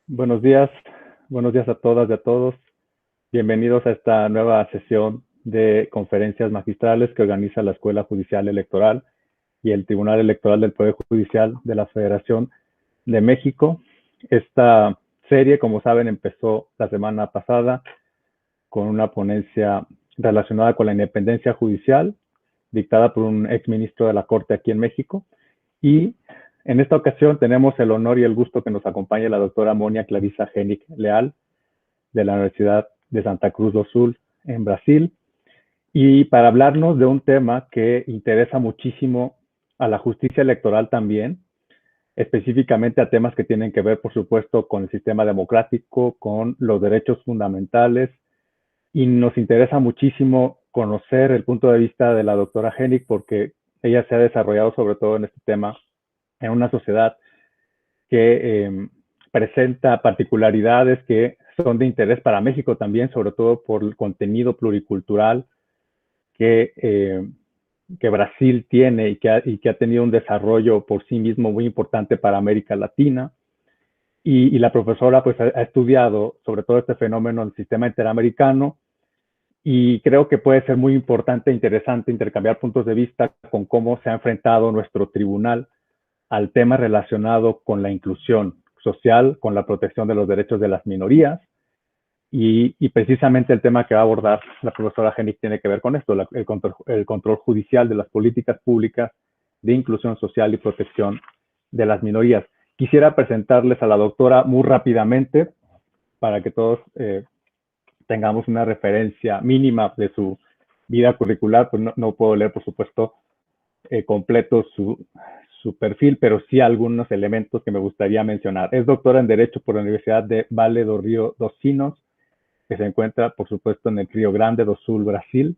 Buenos días a todas y a todos. Bienvenidos a esta nueva sesión de conferencias magistrales que organiza la Escuela Judicial Electoral y el Tribunal Electoral del Poder Judicial de la Federación de México. Esta serie, como saben, empezó la semana pasada con una ponencia relacionada con la independencia judicial, dictada por un exministro de la Corte aquí en México. Y en esta ocasión tenemos el honor y el gusto que nos acompañe la doctora Monia Clarisa Genic Leal, de la Universidad de Santa Cruz do Sul, en Brasil, y para hablarnos de un tema que interesa muchísimo a la justicia electoral también, específicamente a temas que tienen que ver, por supuesto, con el sistema democrático, con los derechos fundamentales, y nos interesa muchísimo conocer el punto de vista de la doctora Genic, porque ella se ha desarrollado sobre todo en este tema en una sociedad que presenta particularidades que son de interés para México también, sobre todo por el contenido pluricultural que Brasil tiene y que ha tenido un desarrollo por sí mismo muy importante para América Latina. Y la profesora pues ha estudiado sobre todo este fenómeno en el sistema interamericano y creo que puede ser muy importante e interesante intercambiar puntos de vista con cómo se ha enfrentado nuestro tribunal al tema relacionado con la inclusión social, con la protección de los derechos de las minorías. Y precisamente el tema que va a abordar la profesora Genic tiene que ver con esto, el control judicial de las políticas públicas de inclusión social y protección de las minorías. Quisiera presentarles a la doctora muy rápidamente para que todos tengamos una referencia mínima de su vida curricular. Pues no puedo leer, por supuesto, completo su perfil, pero sí algunos elementos que me gustaría mencionar. Es doctora en Derecho por la Universidad de Vale do Rio dos Sinos, que se encuentra, por supuesto, en el Río Grande do Sul, Brasil.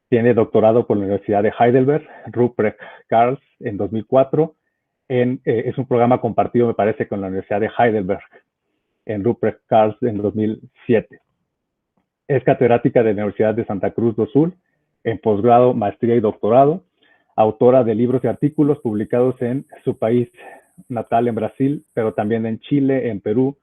Tiene doctorado por la Universidad de Heidelberg, Ruprecht Karls, en 2004. Es un programa compartido, me parece, con la Universidad de Heidelberg, en Ruprecht Karls, en 2007. Es catedrática de la Universidad de Santa Cruz do Sul, en posgrado, maestría y doctorado, autora de libros y artículos publicados en su país natal, en Brasil, pero también en Chile, en Perú,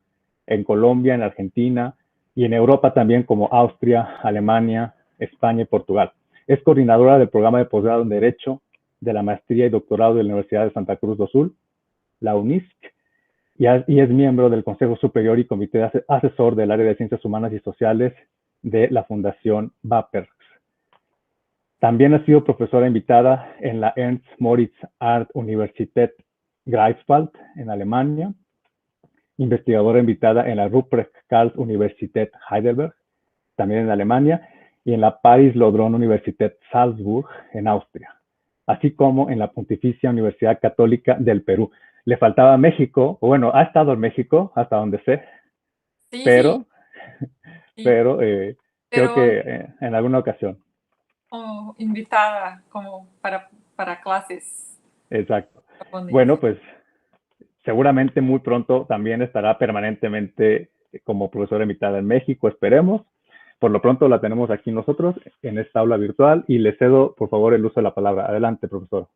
en Colombia, en Argentina y en Europa también, como Austria, Alemania, España y Portugal. Es coordinadora del programa de posgrado en Derecho de la maestría y doctorado de la Universidad de Santa Cruz do Sul, la UNISC, y es miembro del Consejo Superior y Comité Asesor del Área de Ciencias Humanas y Sociales de la Fundación BAPERX. También ha sido profesora invitada en la Ernst Moritz Art Universität Greifswald, en Alemania, investigadora invitada en la Ruprecht Karls Universität Heidelberg, también en Alemania, y en la Paris Lodron Universität Salzburg, en Austria, así como en la Pontificia Universidad Católica del Perú. Le faltaba México, o bueno, ha estado en México, hasta donde sé, Sí, sí, pero, sí, pero creo pero que en alguna ocasión. como invitada como para clases Exacto. japonés. Bueno, pues seguramente muy pronto también estará permanentemente como profesora invitada en México, esperemos. Por lo pronto la tenemos aquí nosotros en esta aula virtual y le cedo, por favor, el uso de la palabra. Adelante, profesor.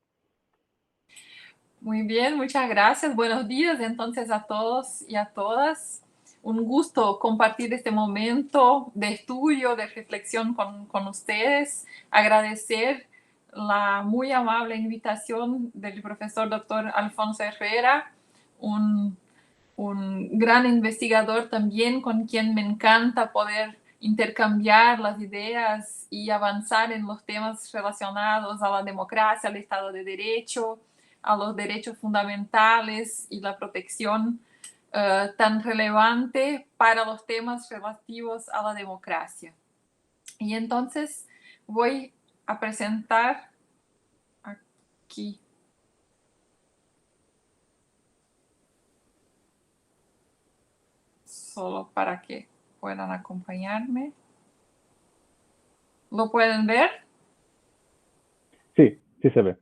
Muy bien, muchas gracias. Buenos días entonces a todos y a todas. Un gusto compartir este momento de estudio, de reflexión con ustedes. Agradecer la muy amable invitación del profesor doctor Alfonso Herrera, un un gran investigador también con quien me encanta poder intercambiar las ideas y avanzar en los temas relacionados a la democracia, al Estado de Derecho, a los derechos fundamentales y la protección tan relevante para los temas relativos a la democracia. Y entonces voy a presentar aquí. Solo para que puedan acompañarme. ¿Lo pueden ver? Sí, sí se ve.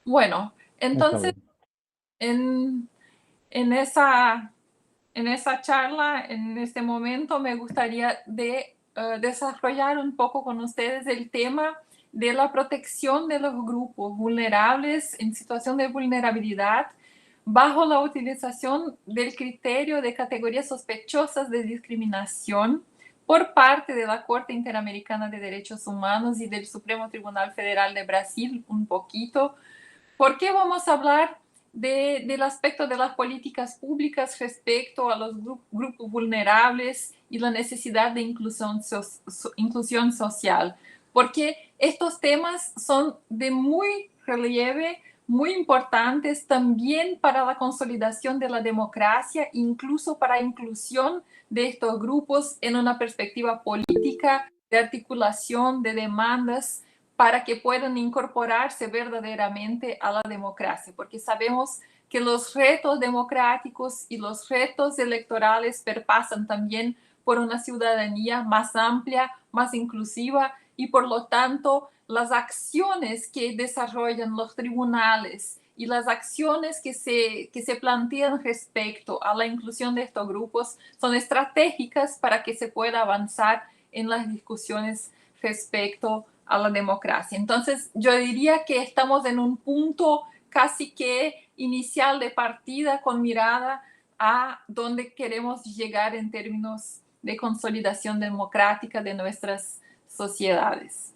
Bueno, Está entonces bien. en, en, esa, en esa charla, en este momento, me gustaría desarrollar un poco con ustedes el tema de la protección de los grupos vulnerables en situación de vulnerabilidad bajo la utilización del criterio de categorías sospechosas de discriminación por parte de la Corte Interamericana de Derechos Humanos y del Supremo Tribunal Federal de Brasil un poquito. ¿Por qué vamos a hablar del aspecto de las políticas públicas respecto a los grupos vulnerables y la necesidad de inclusión social? Porque estos temas son de muy relieve, muy importantes también para la consolidación de la democracia, incluso para inclusión de estos grupos en una perspectiva política, de articulación de demandas, para que puedan incorporarse verdaderamente a la democracia, porque sabemos que los retos democráticos y los retos electorales perpasan también por una ciudadanía más amplia, más inclusiva, y por lo tanto las acciones que desarrollan los tribunales y las acciones que se plantean respecto a la inclusión de estos grupos son estratégicas para que se pueda avanzar en las discusiones respecto a la democracia. Entonces, yo diría que estamos en un punto casi que inicial de partida con mirada a donde queremos llegar en términos de consolidación democrática de nuestras sociedades.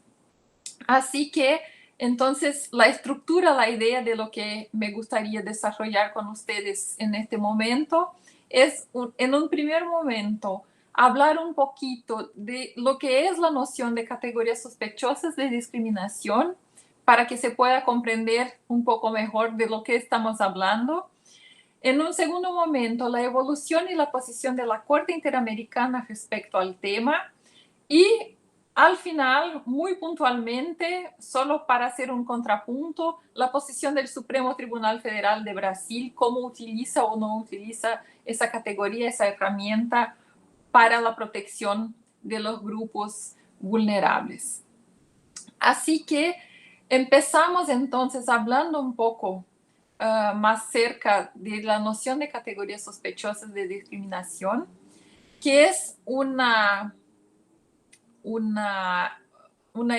Así que, entonces, la estructura, la idea de lo que me gustaría desarrollar con ustedes en este momento es, en un primer momento, hablar un poquito de lo que es la noción de categorías sospechosas de discriminación para que se pueda comprender un poco mejor de lo que estamos hablando. En un segundo momento, la evolución y la posición de la Corte Interamericana respecto al tema. Y al final, muy puntualmente, solo para hacer un contrapunto, la posición del Supremo Tribunal Federal de Brasil, cómo utiliza o no utiliza esa categoría, esa herramienta para la protección de los grupos vulnerables. Así que empezamos entonces hablando un poco más cerca de la noción de categorías sospechosas de discriminación, que es una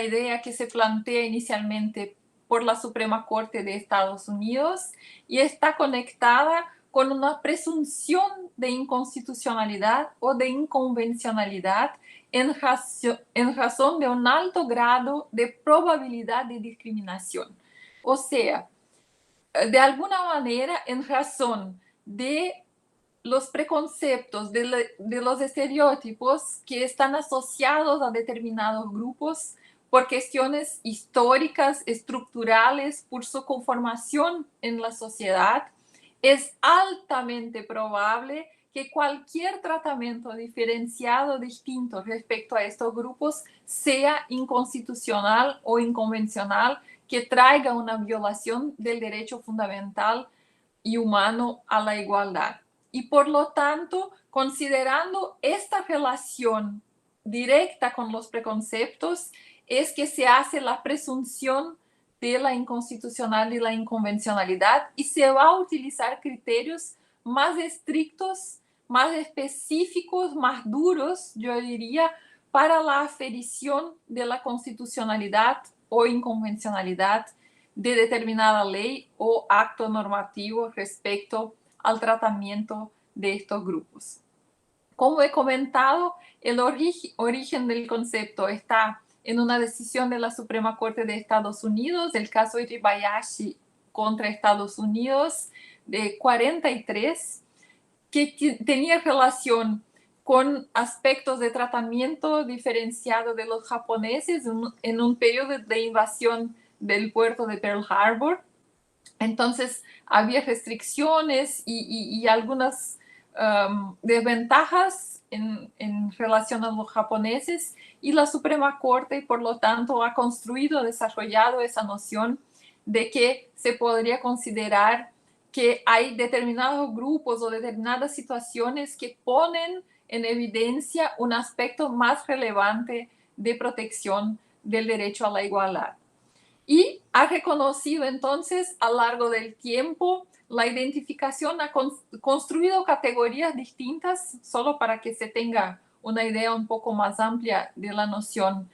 idea que se plantea inicialmente por la Suprema Corte de Estados Unidos y está conectada con una presunción de inconstitucionalidad o de inconvencionalidad en razón de un alto grado de probabilidad de discriminación. O sea, de alguna manera, en razón de los preconceptos, de los estereotipos que están asociados a determinados grupos por cuestiones históricas, estructurales, por su conformación en la sociedad, es altamente probable que cualquier tratamiento diferenciado distinto respecto a estos grupos sea inconstitucional o inconvencional, que traiga una violación del derecho fundamental y humano a la igualdad. Y por lo tanto, considerando esta relación directa con los preconceptos, es que se hace la presunción de la inconstitucionalidad y la inconvencionalidad, y se va a utilizar criterios más estrictos, más específicos, más duros, yo diría, para la aferición de la constitucionalidad o inconvencionalidad de determinada ley o acto normativo respecto al tratamiento de estos grupos. Como he comentado, el origen del concepto está en una decisión de la Suprema Corte de Estados Unidos, el caso Iribayashi contra Estados Unidos de 43, que tenía relación con aspectos de tratamiento diferenciado de los japoneses en un periodo de invasión del puerto de Pearl Harbor. Entonces, había restricciones y algunas desventajas en relación a los japoneses, y la Suprema Corte, por lo tanto, ha construido, desarrollado esa noción de que se podría considerar que hay determinados grupos o determinadas situaciones que ponen en evidencia un aspecto más relevante de protección del derecho a la igualdad. Y ha reconocido entonces a lo largo del tiempo la identificación, ha construido categorías distintas, solo para que se tenga una idea un poco más amplia de la noción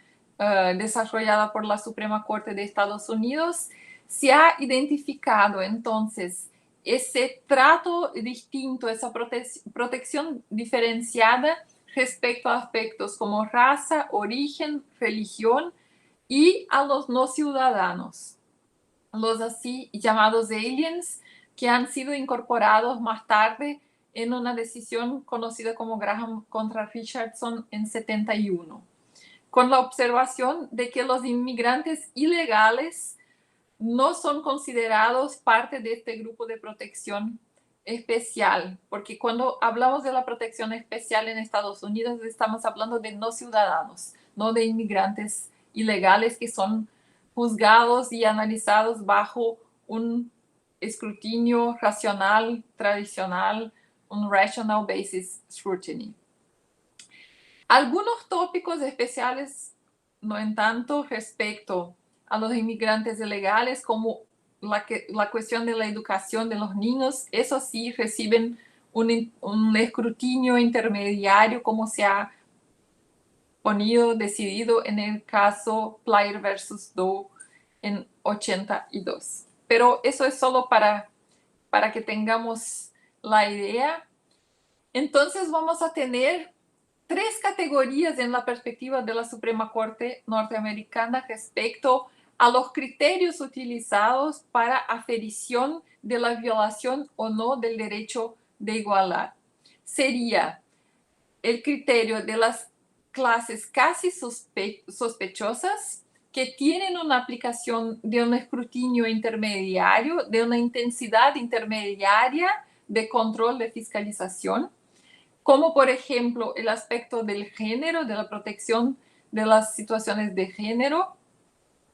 desarrollada por la Suprema Corte de Estados Unidos. Se ha identificado entonces ese trato distinto, esa protección diferenciada respecto a aspectos como raza, origen, religión y a los no ciudadanos, los así llamados aliens, que han sido incorporados más tarde en una decisión conocida como Graham contra Richardson en 71, con la observación de que los inmigrantes ilegales no son considerados parte de este grupo de protección especial, porque cuando hablamos de la protección especial en Estados Unidos estamos hablando de no ciudadanos, no de inmigrantes ilegales que son juzgados y analizados bajo un escrutinio racional, tradicional, un rational basis scrutiny. Algunos tópicos especiales, no en tanto, respecto a los inmigrantes ilegales, como la cuestión de la educación de los niños, eso sí reciben un escrutinio intermediario, como se ha decidido en el caso Plyer versus Doe en 82. Pero eso es solo para que tengamos la idea. Entonces vamos a tener 3 categorías en la perspectiva de la Suprema Corte norteamericana respecto a los criterios utilizados para aferición de la violación o no del derecho de igualdad. Sería el criterio de las clases casi sospechosas, que tienen una aplicación de un escrutinio intermediario, de una intensidad intermediaria de control de fiscalización, como por ejemplo el aspecto del género, de la protección de las situaciones de género,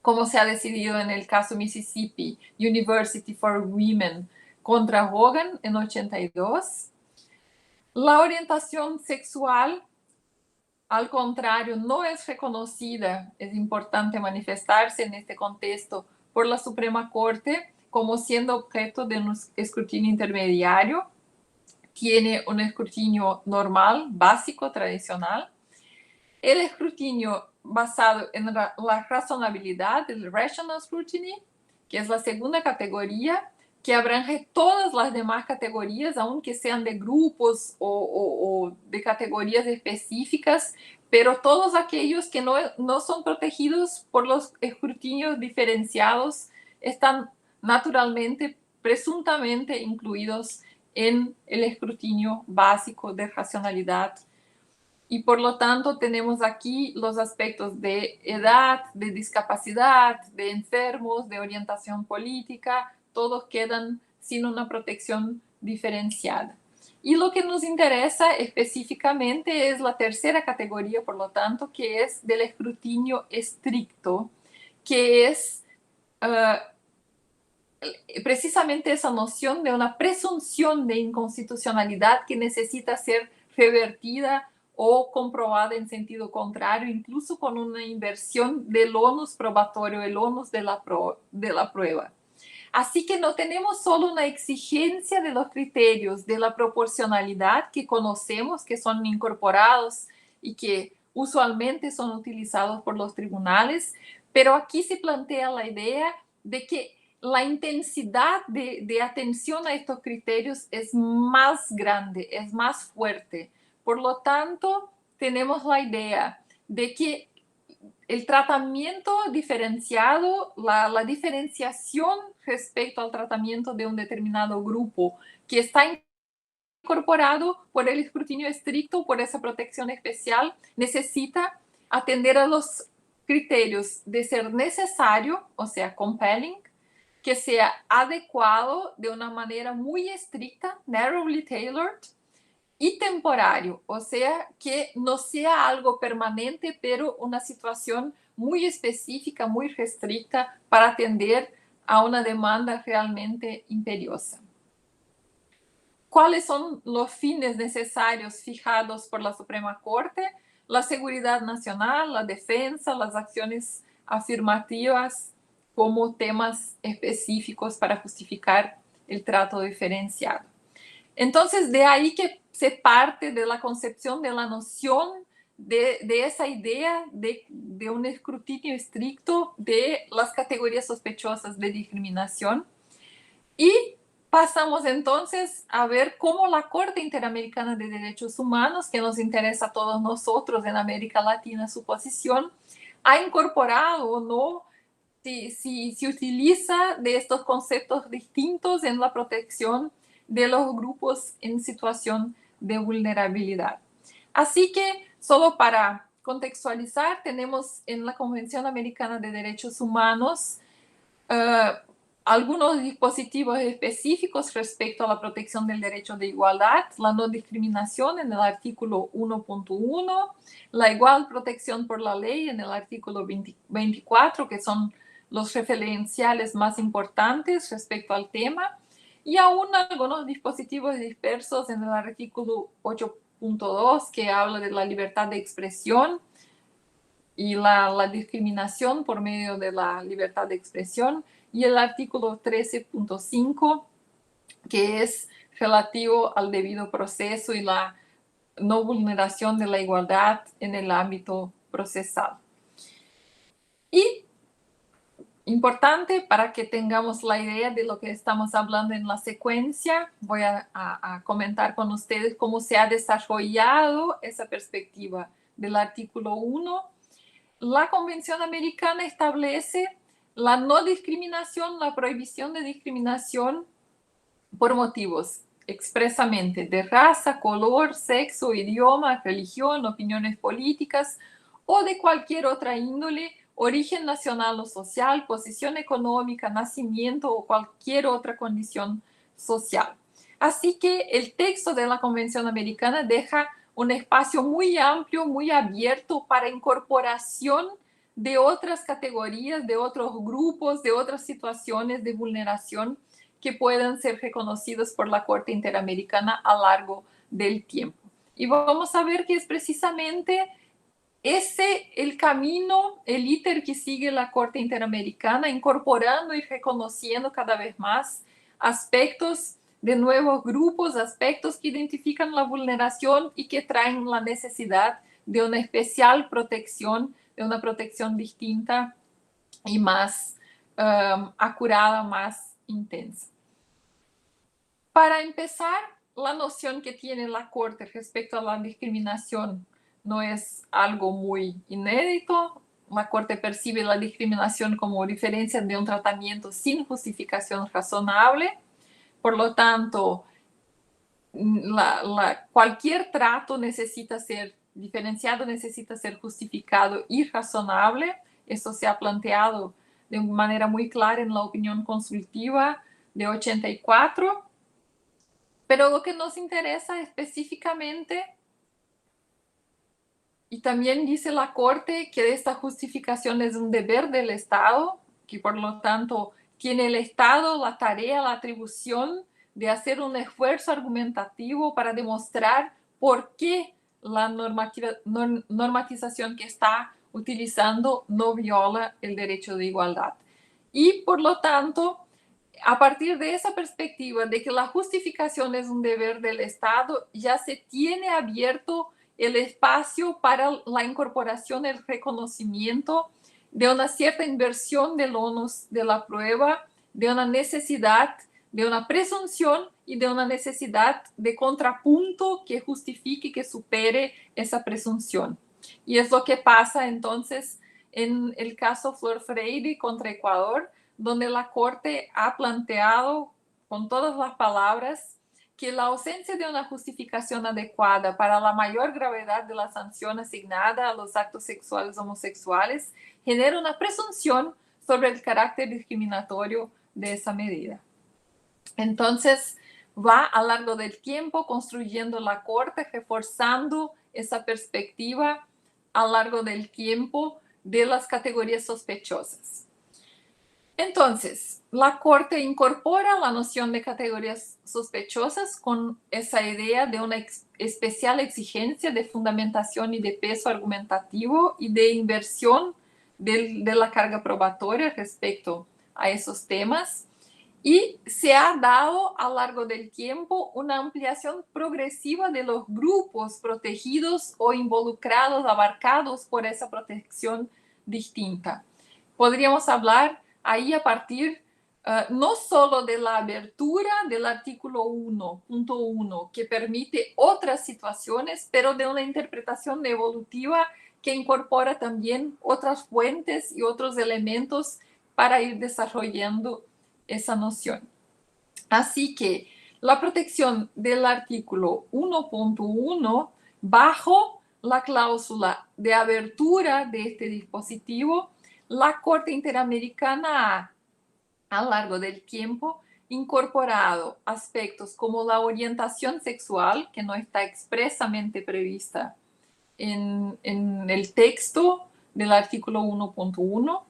como se ha decidido en el caso Mississippi University for Women contra Hogan en 82. La orientación sexual, al contrario, no es reconocida, es importante manifestarse en este contexto, por la Suprema Corte como siendo objeto de un escrutinio intermediario. Tiene un escrutinio normal, básico, tradicional. El escrutinio basado en la razonabilidad, el rational scrutiny, que es la segunda categoría, que abrange todas las demás categorías, aunque sean de grupos o de categorías específicas, pero todos aquellos que no son protegidos por los escrutinios diferenciados están naturalmente, presuntamente incluidos en el escrutinio básico de racionalidad. Y por lo tanto tenemos aquí los aspectos de edad, de discapacidad, de enfermos, de orientación política, todos quedan sin una protección diferenciada. Y lo que nos interesa específicamente es la tercera categoría, por lo tanto, que es del escrutinio estricto, que es precisamente esa noción de una presunción de inconstitucionalidad que necesita ser revertida o comprobada en sentido contrario, incluso con una inversión del onus probatorio, el onus de la prueba. Así que no tenemos solo una exigencia de los criterios de la proporcionalidad que conocemos, que son incorporados y que usualmente son utilizados por los tribunales, pero aquí se plantea la idea de que la intensidad de atención a estos criterios es más grande, es más fuerte. Por lo tanto, tenemos la idea de que el tratamiento diferenciado, la diferenciación respecto al tratamiento de un determinado grupo que está incorporado por el escrutinio estricto, por esa protección especial, necesita atender a los criterios de ser necesario, o sea, compelling, que sea adecuado de una manera muy estricta, narrowly tailored, y temporario, o sea, que no sea algo permanente, pero una situación muy específica, muy restricta para atender a una demanda realmente imperiosa. ¿Cuáles son los fines necesarios fijados por la Suprema Corte? La seguridad nacional, la defensa, las acciones afirmativas como temas específicos para justificar el trato diferenciado. Entonces, de ahí que se parte de la concepción de la noción de esa idea de un escrutinio estricto de las categorías sospechosas de discriminación. Y Pasamos entonces a ver cómo la Corte Interamericana de Derechos Humanos, que nos interesa a todos nosotros en América Latina su posición, ha incorporado o no, si utiliza de estos conceptos distintos en la protección de los grupos en situación de vulnerabilidad. Así que, solo para contextualizar, tenemos en la Convención Americana de Derechos Humanos algunos dispositivos específicos respecto a la protección del derecho de igualdad, la no discriminación en el artículo 1.1, la igual protección por la ley en el artículo 24, que son los referenciales más importantes respecto al tema, y aún algunos dispositivos dispersos en el artículo 8.2, que habla de la libertad de expresión y la discriminación por medio de la libertad de expresión, y el artículo 13.5, que es relativo al debido proceso y la no vulneración de la igualdad en el ámbito procesal. Y importante para que tengamos la idea de lo que estamos hablando en la secuencia, voy a comentar con ustedes cómo se ha desarrollado esa perspectiva del artículo 1. La Convención Americana establece la no discriminación, la prohibición de discriminación por motivos expresamente de raza, color, sexo, idioma, religión, opiniones políticas o de cualquier otra índole, origen nacional o social, posición económica, nacimiento o cualquier otra condición social. Así que el texto de la Convención Americana deja un espacio muy amplio, muy abierto para incorporación de otras categorías, de otros grupos, de otras situaciones de vulneración que puedan ser reconocidos por la Corte Interamericana a lo largo del tiempo. Y vamos a ver que es precisamente ese el camino, el íter que sigue la Corte Interamericana, incorporando y reconociendo cada vez más aspectos de nuevos grupos, aspectos que identifican la vulneración y que traen la necesidad de una especial protección, de una protección distinta y más acurada, más intensa. Para empezar, la noción que tiene la Corte respecto a la discriminación no es algo muy inédito. La Corte percibe la discriminación como diferencia de un tratamiento sin justificación razonable. Por lo tanto, cualquier trato necesita ser diferenciado, necesita ser justificado y razonable. Esto se ha planteado de manera muy clara en la opinión consultiva de 84. Pero lo que nos interesa específicamente, y también dice la Corte que esta justificación es un deber del Estado, que por lo tanto tiene el Estado la tarea, la atribución de hacer un esfuerzo argumentativo para demostrar por qué la normatización que está utilizando no viola el derecho de igualdad. Y por lo tanto, a partir de esa perspectiva de que la justificación es un deber del Estado, ya se tiene abierto el espacio para la incorporación, el reconocimiento de una cierta inversión del onus de la prueba, de una necesidad, de una presunción y de una necesidad de contrapunto que justifique, que supere esa presunción. Y es lo que pasa entonces en el caso Flor Freire contra Ecuador, donde la Corte ha planteado con todas las palabras que la ausencia de una justificación adecuada para la mayor gravedad de la sanción asignada a los actos sexuales homosexuales genera una presunción sobre el carácter discriminatorio de esa medida. Entonces, va a lo largo del tiempo construyendo la Corte, reforzando esa perspectiva a lo largo del tiempo de las categorías sospechosas. Entonces, la Corte incorpora la noción de categorías sospechosas con esa idea de una especial exigencia de fundamentación y de peso argumentativo y de inversión de la carga probatoria respecto a esos temas. Y se ha dado a lo largo del tiempo una ampliación progresiva de los grupos protegidos o involucrados, abarcados por esa protección distinta. Podríamos hablar ahí a partir no solo de la abertura del artículo 1.1, que permite otras situaciones, pero de una interpretación evolutiva que incorpora también otras fuentes y otros elementos para ir desarrollando esa noción. Así que la protección del artículo 1.1 bajo la cláusula de abertura de este dispositivo, la Corte Interamericana ha, a lo largo del tiempo, incorporado aspectos como la orientación sexual, que no está expresamente prevista en el texto del artículo 1.1,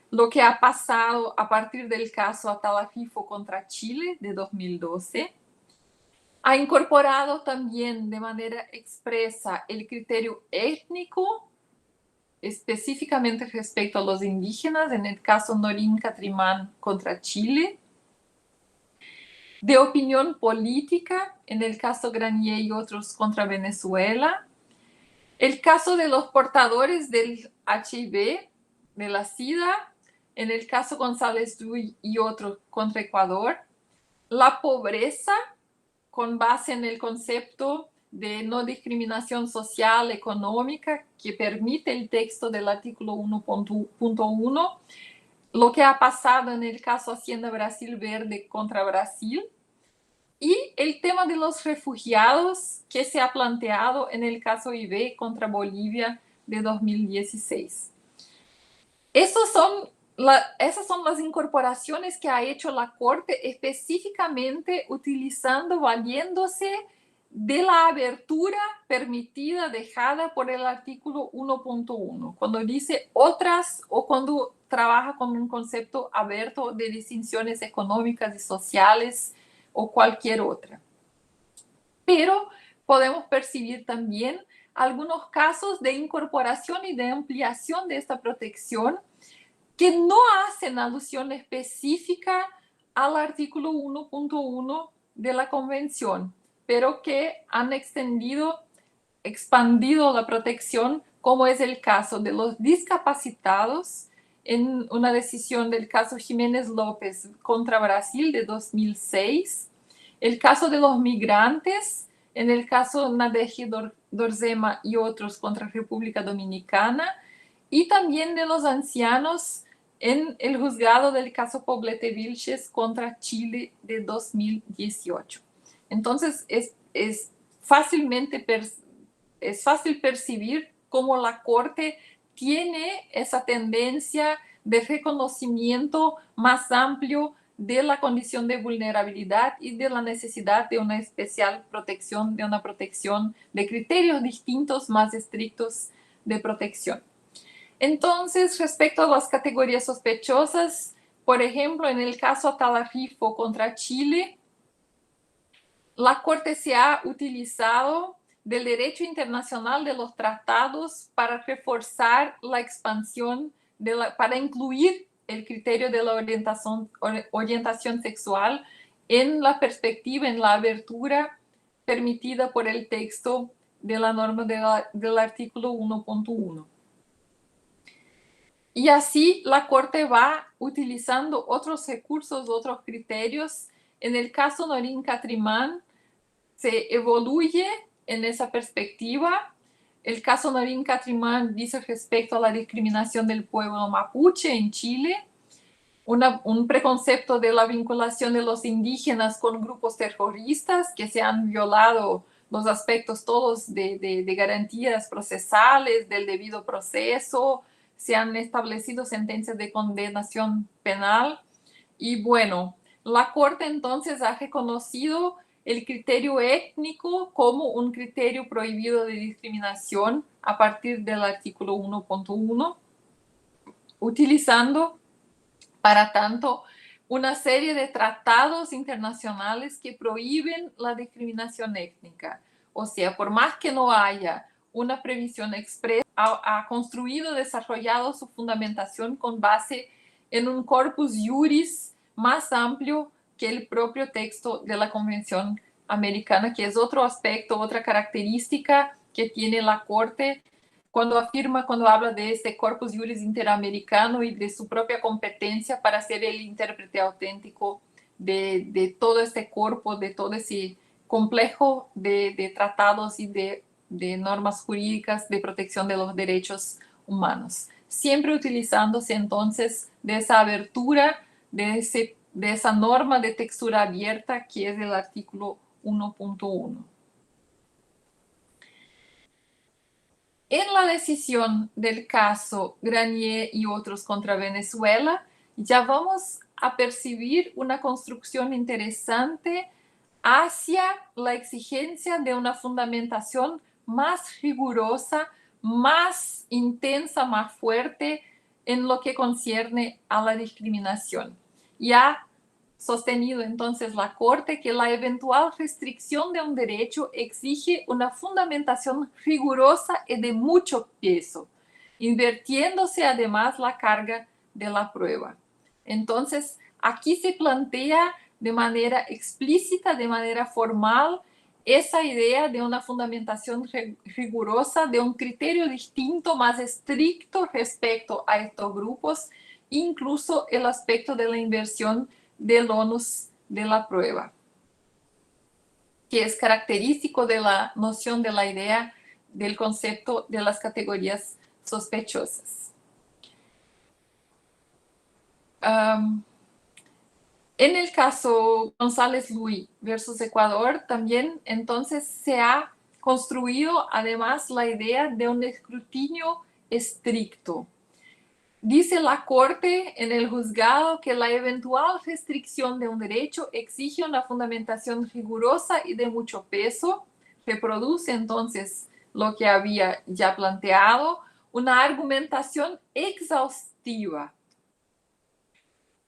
lo que ha pasado a partir del caso Atalafifo contra Chile de 2012. Ha incorporado también de manera expresa el criterio étnico, específicamente respecto a los indígenas, en el caso Norín Catrimán contra Chile, de opinión política, en el caso Granier y otros contra Venezuela, el caso de los portadores del HIV, de la SIDA, en el caso González Duy y otros contra Ecuador, la pobreza, con base en el concepto de no discriminación social, económica, que permite el texto del artículo 1.1, lo que ha pasado en el caso Hacienda Brasil Verde contra Brasil, y el tema de los refugiados que se ha planteado en el caso IB contra Bolivia de 2016. Esas son las incorporaciones que ha hecho la Corte específicamente utilizando, valiéndose de la abertura permitida, dejada por el artículo 1.1, cuando dice otras o cuando trabaja con un concepto abierto de distinciones económicas y sociales o cualquier otra. Pero podemos percibir también algunos casos de incorporación y de ampliación de esta protección que no hacen alusión específica al artículo 1.1 de la Convención, pero que han expandido la protección, como es el caso de los discapacitados, en una decisión del caso Jiménez López contra Brasil de 2006, el caso de los migrantes, en el caso Nadege Dorzema y otros contra República Dominicana, y también de los ancianos en el juzgado del caso Poblete Vilches contra Chile de 2018. Entonces, es fácil percibir cómo la Corte tiene esa tendencia de reconocimiento más amplio de la condición de vulnerabilidad y de la necesidad de una especial protección, de una protección de criterios distintos, más estrictos de protección. Entonces, respecto a las categorías sospechosas, por ejemplo, en el caso Atalafifo contra Chile, la Corte se ha utilizado del derecho internacional de los tratados para reforzar la expansión, para incluir el criterio de la orientación sexual en la perspectiva, en la abertura permitida por el texto de la norma del artículo 1.1. Y así la Corte va utilizando otros recursos, otros criterios. En el caso Norín Catrimán se evoluye en esa perspectiva. El caso Norín Catrimán dice respecto a la discriminación del pueblo mapuche en Chile, un preconcepto de la vinculación de los indígenas con grupos terroristas, que se han violado los aspectos todos de garantías procesales, del debido proceso, se han establecido sentencias de condenación penal. Y bueno, la Corte entonces ha reconocido el criterio étnico como un criterio prohibido de discriminación a partir del artículo 1.1, utilizando, para tanto, una serie de tratados internacionales que prohíben la discriminación étnica. O sea, por más que no haya una previsión expresa, ha construido, desarrollado su fundamentación con base en un corpus juris más amplio que el propio texto de la Convención Americana, que es otro aspecto, otra característica que tiene la Corte cuando habla de este corpus juris interamericano y de su propia competencia para ser el intérprete auténtico de todo este cuerpo, de todo ese complejo de tratados y de normas jurídicas de protección de los derechos humanos. Siempre utilizándose entonces de esa abertura, de esa norma de textura abierta que es el artículo 1.1. En la decisión del caso Granier y otros contra Venezuela, ya vamos a percibir una construcción interesante hacia la exigencia de una fundamentación más rigurosa, más intensa, más fuerte en lo que concierne a la discriminación. Ya sostenido entonces la Corte que la eventual restricción de un derecho exige una fundamentación rigurosa y de mucho peso, invirtiéndose además la carga de la prueba. Entonces, aquí se plantea de manera explícita, de manera formal, esa idea de una fundamentación rigurosa, de un criterio distinto, más estricto respecto a estos grupos, incluso el aspecto de la inversión del onus de la prueba, que es característico de la noción de la idea del concepto de las categorías sospechosas. En el caso González Luis versus Ecuador, también entonces se ha construido además la idea de un escrutinio estricto. Dice la Corte en el juzgado que la eventual restricción de un derecho exige una fundamentación rigurosa y de mucho peso. Reproduce entonces lo que había ya planteado, una argumentación exhaustiva.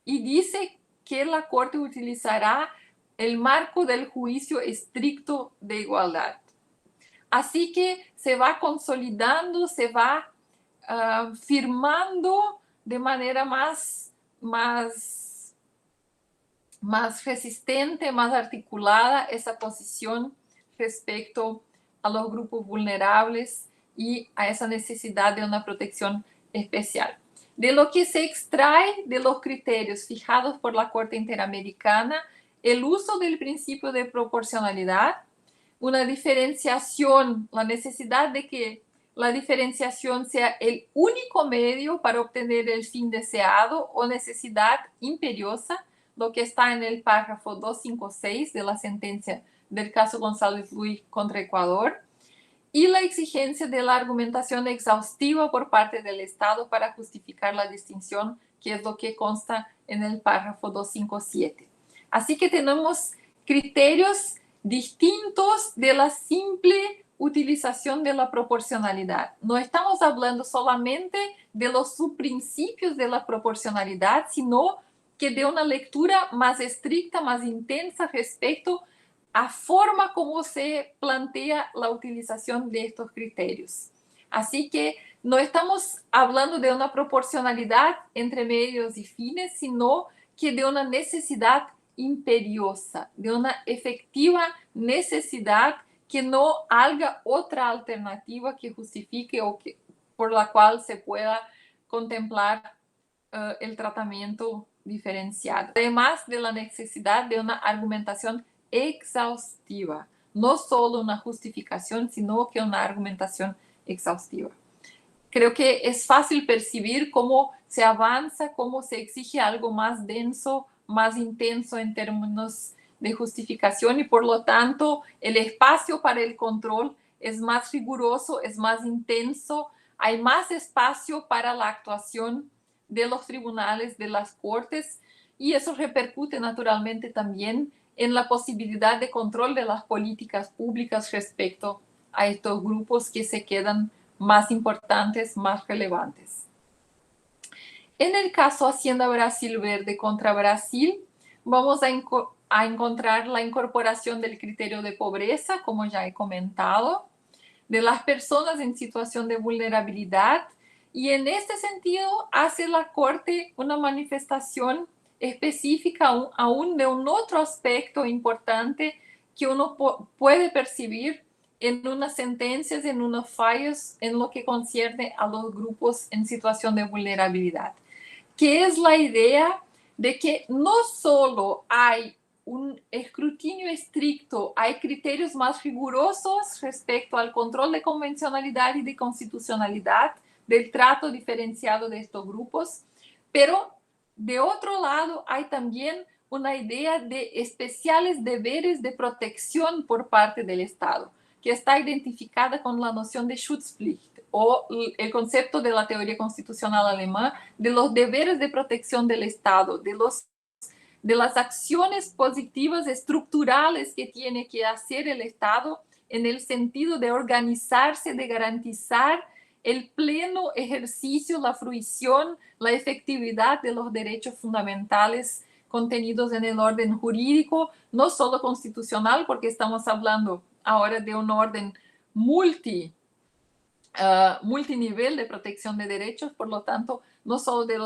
Y dice que la Corte utilizará el marco del juicio estricto de igualdad. Así que se va consolidando, se va firmando de manera más resistente, más articulada esa posición respecto a los grupos vulnerables y a esa necesidad de una protección especial. De lo que se extrae de los criterios fijados por la Corte Interamericana, el uso del principio de proporcionalidad, una diferenciación, la necesidad de que la diferenciación sea el único medio para obtener el fin deseado o necesidad imperiosa, lo que está en el párrafo 256 de la sentencia del caso González Luis contra Ecuador, y la exigencia de la argumentación exhaustiva por parte del Estado para justificar la distinción, que es lo que consta en el párrafo 257. Así que tenemos criterios distintos de la simple utilización de la proporcionalidad. No estamos hablando solamente de los subprincipios de la proporcionalidad, sino que de una lectura más estricta, más intensa respecto a forma como se plantea la utilización de estos criterios. Así que no estamos hablando de una proporcionalidad entre medios y fines, sino que de una necesidad imperiosa, de una efectiva necesidad que no haya otra alternativa que justifique o que, por la cual se pueda contemplar el tratamiento diferenciado. Además de la necesidad de una argumentación exhaustiva, no solo una justificación, sino que una argumentación exhaustiva. Creo que es fácil percibir cómo se avanza, cómo se exige algo más denso, más intenso en términos de justificación y por lo tanto el espacio para el control es más riguroso, es más intenso, hay más espacio para la actuación de los tribunales, de las cortes, y eso repercute naturalmente también en la posibilidad de control de las políticas públicas respecto a estos grupos que se quedan más importantes, más relevantes. En el caso Hacienda Brasil Verde contra Brasil, vamos a encontrar la incorporación del criterio de pobreza, como ya he comentado, de las personas en situación de vulnerabilidad, y en este sentido hace la Corte una manifestación específica aún de un otro aspecto importante que uno puede percibir en unas sentencias, en unos fallos en lo que concierne a los grupos en situación de vulnerabilidad, que es la idea de que no solo hay un escrutinio estricto, hay criterios más rigurosos respecto al control de convencionalidad y de constitucionalidad del trato diferenciado de estos grupos, pero de otro lado hay también una idea de especiales deberes de protección por parte del Estado, que está identificada con la noción de Schutzpflicht o el concepto de la teoría constitucional alemán de los deberes de protección del Estado, de las acciones positivas estructurales que tiene que hacer el Estado en el sentido de organizarse, de garantizar el pleno ejercicio, la fruición, la efectividad de los derechos fundamentales contenidos en el orden jurídico, no solo constitucional, porque estamos hablando ahora de un orden multinivel de protección de derechos, por lo tanto, no solo de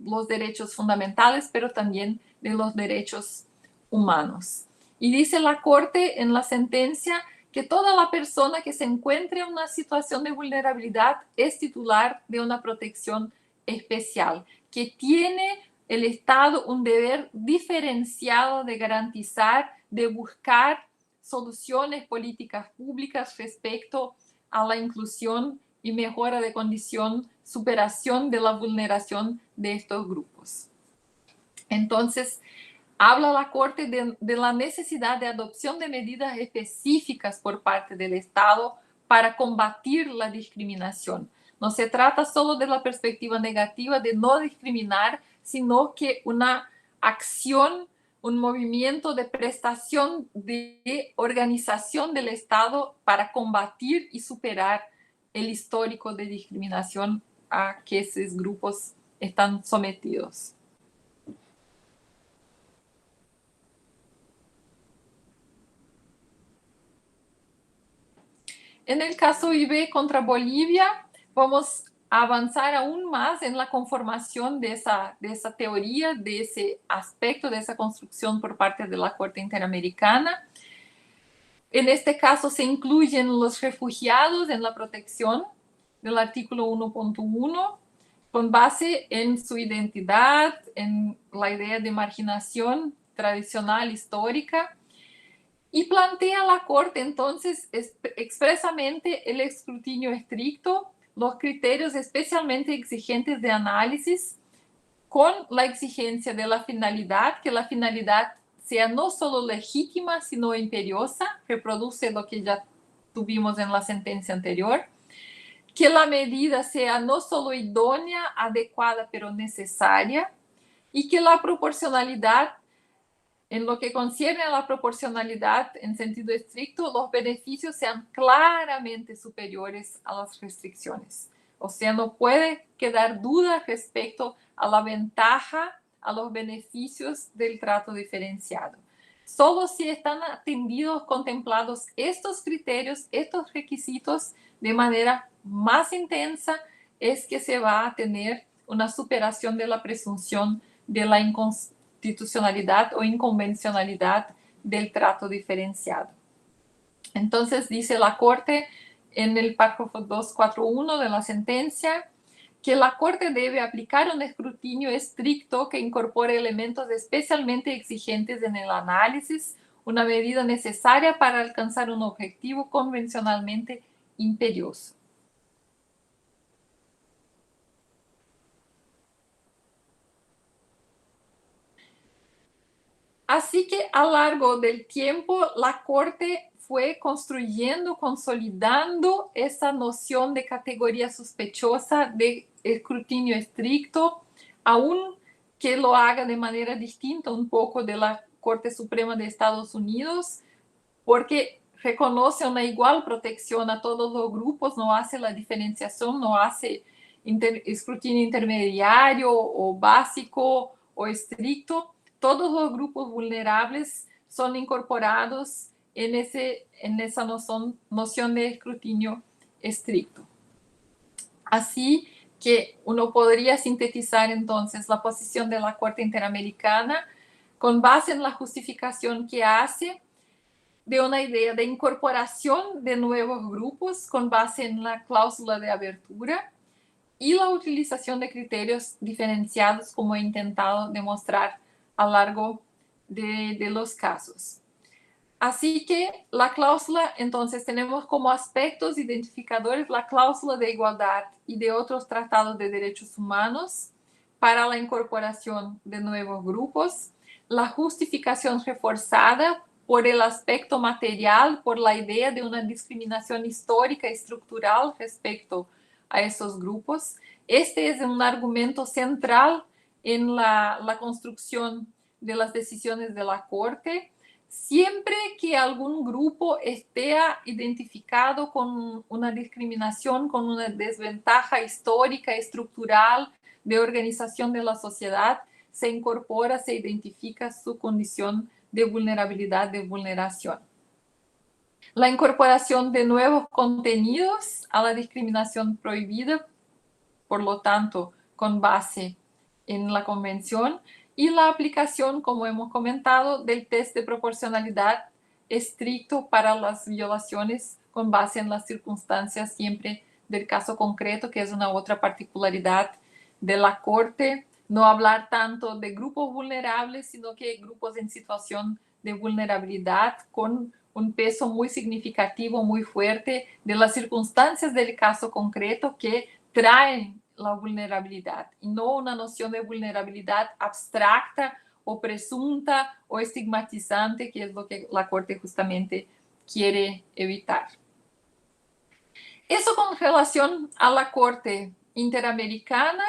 los derechos fundamentales, pero también de los derechos humanos. Y dice la Corte en la sentencia que toda la persona que se encuentre en una situación de vulnerabilidad es titular de una protección especial, que tiene el Estado un deber diferenciado de garantizar, de buscar soluciones políticas públicas respecto a la inclusión y mejora de condición, superación de la vulneración de estos grupos. Entonces, habla la Corte de la necesidad de adopción de medidas específicas por parte del Estado para combatir la discriminación. No se trata solo de la perspectiva negativa de no discriminar, sino que una acción, un movimiento de prestación de organización del Estado para combatir y superar el histórico de discriminación a que esos grupos están sometidos. En el caso IB contra Bolivia, vamos a avanzar aún más en la conformación de esa teoría, de ese aspecto, de esa construcción por parte de la Corte Interamericana. En este caso se incluyen los refugiados en la protección del artículo 1.1, con base en su identidad, en la idea de marginación tradicional histórica, y plantea la Corte entonces expresamente el escrutinio estricto, los criterios especialmente exigentes de análisis, con la exigencia de la finalidad, que la finalidad sea no solo legítima, sino imperiosa, reproduce lo que ya tuvimos en la sentencia anterior, que la medida sea no solo idónea, adecuada, pero necesaria, y que la proporcionalidad, en lo que concierne a la proporcionalidad en sentido estricto, los beneficios sean claramente superiores a las restricciones. O sea, no puede quedar duda respecto a la ventaja, a los beneficios del trato diferenciado. Solo si están atendidos, contemplados estos criterios, estos requisitos de manera más intensa, es que se va a tener una superación de la presunción de la inconstitucionalidad o inconvencionalidad del trato diferenciado. Entonces, dice la Corte en el párrafo 241 de la sentencia que la Corte debe aplicar un escrutinio estricto que incorpore elementos especialmente exigentes en el análisis, una medida necesaria para alcanzar un objetivo convencionalmente imperioso. Así que a lo largo del tiempo, la Corte fue construyendo, consolidando esa noción de categoría sospechosa, de escrutinio estricto, aun que lo haga de manera distinta un poco de la Corte Suprema de Estados Unidos, porque reconoce una igual protección a todos los grupos, no hace la diferenciación, no hace escrutinio intermediario o básico o estricto. Todos los grupos vulnerables son incorporados en esa noción de escrutinio estricto. Así que uno podría sintetizar entonces la posición de la Corte Interamericana con base en la justificación que hace de una idea de incorporación de nuevos grupos con base en la cláusula de abertura y la utilización de criterios diferenciados, como he intentado demostrar a lo largo de los casos. Así que la cláusula, entonces tenemos como aspectos identificadores la cláusula de igualdad y de otros tratados de derechos humanos para la incorporación de nuevos grupos, la justificación reforzada por el aspecto material, por la idea de una discriminación histórica y estructural respecto a esos grupos. Este es un argumento central en la construcción de las decisiones de la Corte. Siempre que algún grupo esté identificado con una discriminación, con una desventaja histórica, estructural, de organización de la sociedad, se incorpora, se identifica su condición de vulnerabilidad, de vulneración. La incorporación de nuevos contenidos a la discriminación prohibida, por lo tanto, con base en la Convención, y la aplicación, como hemos comentado, del test de proporcionalidad estricto para las violaciones con base en las circunstancias siempre del caso concreto, que es una otra particularidad de la Corte, no hablar tanto de grupos vulnerables, sino que grupos en situación de vulnerabilidad con un peso muy significativo, muy fuerte de las circunstancias del caso concreto que traen la vulnerabilidad y no una noción de vulnerabilidad abstracta o presunta o estigmatizante, que es lo que la Corte justamente quiere evitar. Eso con relación a la Corte Interamericana,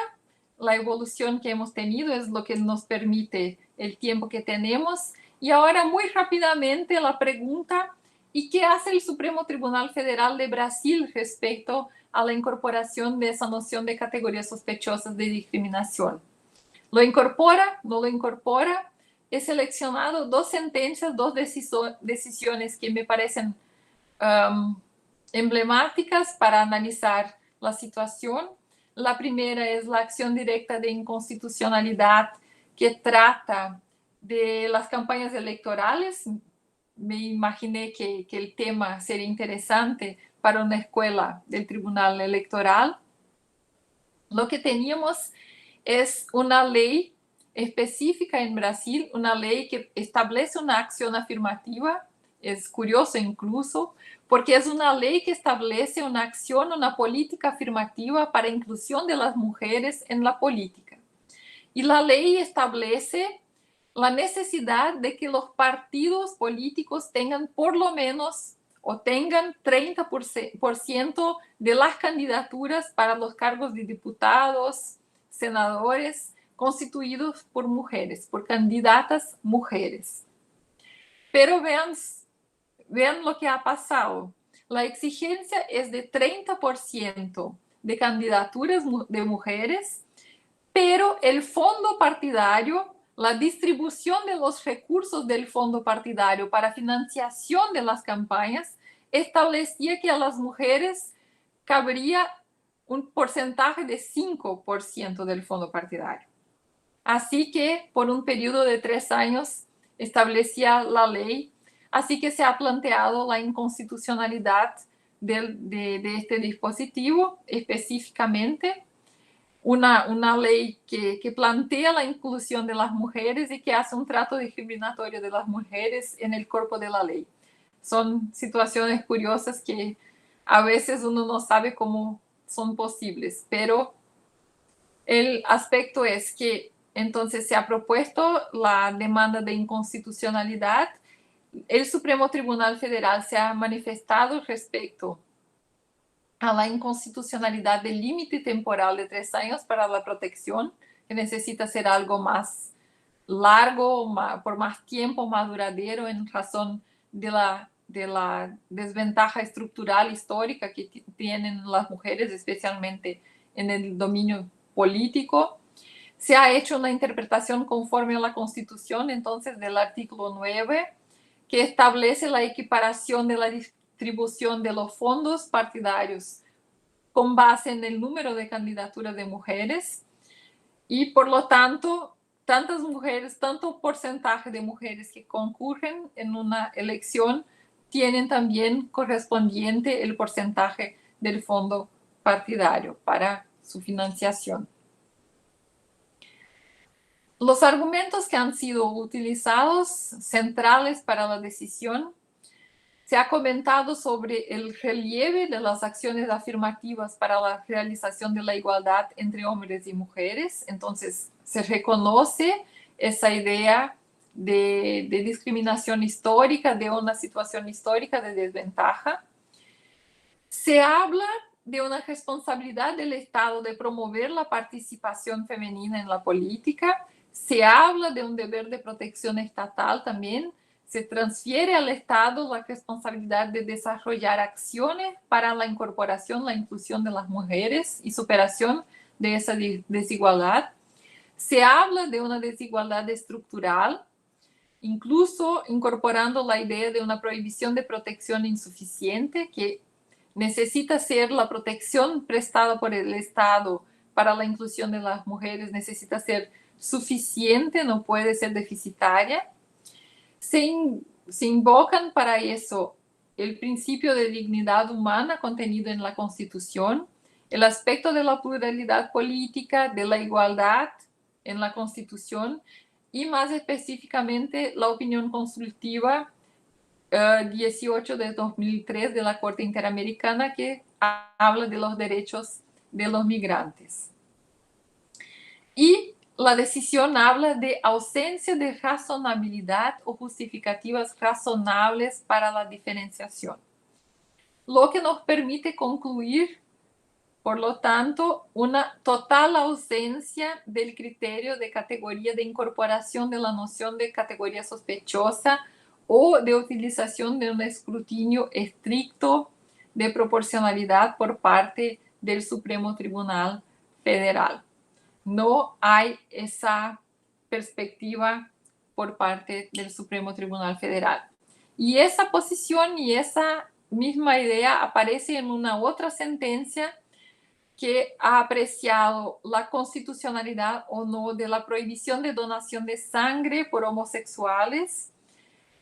la evolución que hemos tenido es lo que nos permite el tiempo que tenemos. Y ahora muy rápidamente la pregunta, ¿y qué hace el Supremo Tribunal Federal de Brasil respecto a la incorporación de esa noción de categorías sospechosas de discriminación? ¿Lo incorpora? ¿No lo incorpora? He seleccionado dos sentencias, dos decisiones que me parecen emblemáticas para analizar la situación. La primera es la acción directa de inconstitucionalidad que trata de las campañas electorales. Me imaginé que el tema sería interesante para una escuela del Tribunal Electoral. Lo que teníamos es una ley específica en Brasil, una ley que establece una acción afirmativa. Es curioso incluso, porque es una ley que establece una acción, una política afirmativa para inclusión de las mujeres en la política. Y la ley establece la necesidad de que los partidos políticos tengan por lo menos o tengan 30% de las candidaturas para los cargos de diputados, senadores, constituidos por mujeres, por candidatas mujeres. Pero vean lo que ha pasado. La exigencia es de 30% de candidaturas de mujeres, pero el fondo partidario, la distribución de los recursos del fondo partidario para financiación de las campañas, establecía que a las mujeres cabría un porcentaje de 5% del fondo partidario. Así que por un periodo de 3 años establecía la ley. Así que se ha planteado la inconstitucionalidad de este dispositivo específicamente. Una ley que plantea la inclusión de las mujeres y que hace un trato discriminatorio de las mujeres en el cuerpo de la ley. Son situaciones curiosas que a veces uno no sabe cómo son posibles, pero el aspecto es que entonces se ha propuesto la demanda de inconstitucionalidad. El Supremo Tribunal Federal se ha manifestado respecto a la inconstitucionalidad del límite temporal de 3 años para la protección, que necesita ser algo más largo, por más tiempo, más duradero, en razón de la desventaja estructural histórica que tienen las mujeres, especialmente en el dominio político. Se ha hecho una interpretación conforme a la Constitución, entonces, del artículo 9, que establece la equiparación de la distribución de los fondos partidarios con base en el número de candidaturas de mujeres y, por lo tanto, tantas mujeres, tanto porcentaje de mujeres que concurren en una elección tienen también correspondiente el porcentaje del fondo partidario para su financiación. Los argumentos que han sido utilizados, centrales para la decisión, se ha comentado sobre el relieve de las acciones afirmativas para la realización de la igualdad entre hombres y mujeres. Entonces, se reconoce esa idea de discriminación histórica, de una situación histórica de desventaja. Se habla de una responsabilidad del Estado de promover la participación femenina en la política. Se habla de un deber de protección estatal también. Se transfiere al Estado la responsabilidad de desarrollar acciones para la incorporación, la inclusión de las mujeres y superación de esa desigualdad. Se habla de una desigualdad estructural, incluso incorporando la idea de una prohibición de protección insuficiente, que necesita ser la protección prestada por el Estado para la inclusión de las mujeres, necesita ser suficiente, no puede ser deficitaria. Se invocan para eso el principio de dignidad humana contenido en la Constitución, el aspecto de la pluralidad política, de la igualdad en la Constitución y más específicamente la opinión consultiva 18 de 2003 de la Corte Interamericana, que habla de los derechos de los migrantes. Y la decisión habla de ausencia de razonabilidad o justificativas razonables para la diferenciación, lo que nos permite concluir, por lo tanto, una total ausencia del criterio de categoría de incorporación de la noción de categoría sospechosa o de utilización de un escrutinio estricto de proporcionalidad por parte del Supremo Tribunal Federal. No hay esa perspectiva por parte del Supremo Tribunal Federal. Y esa posición y esa misma idea aparece en una otra sentencia que ha apreciado la constitucionalidad o no de la prohibición de donación de sangre por homosexuales.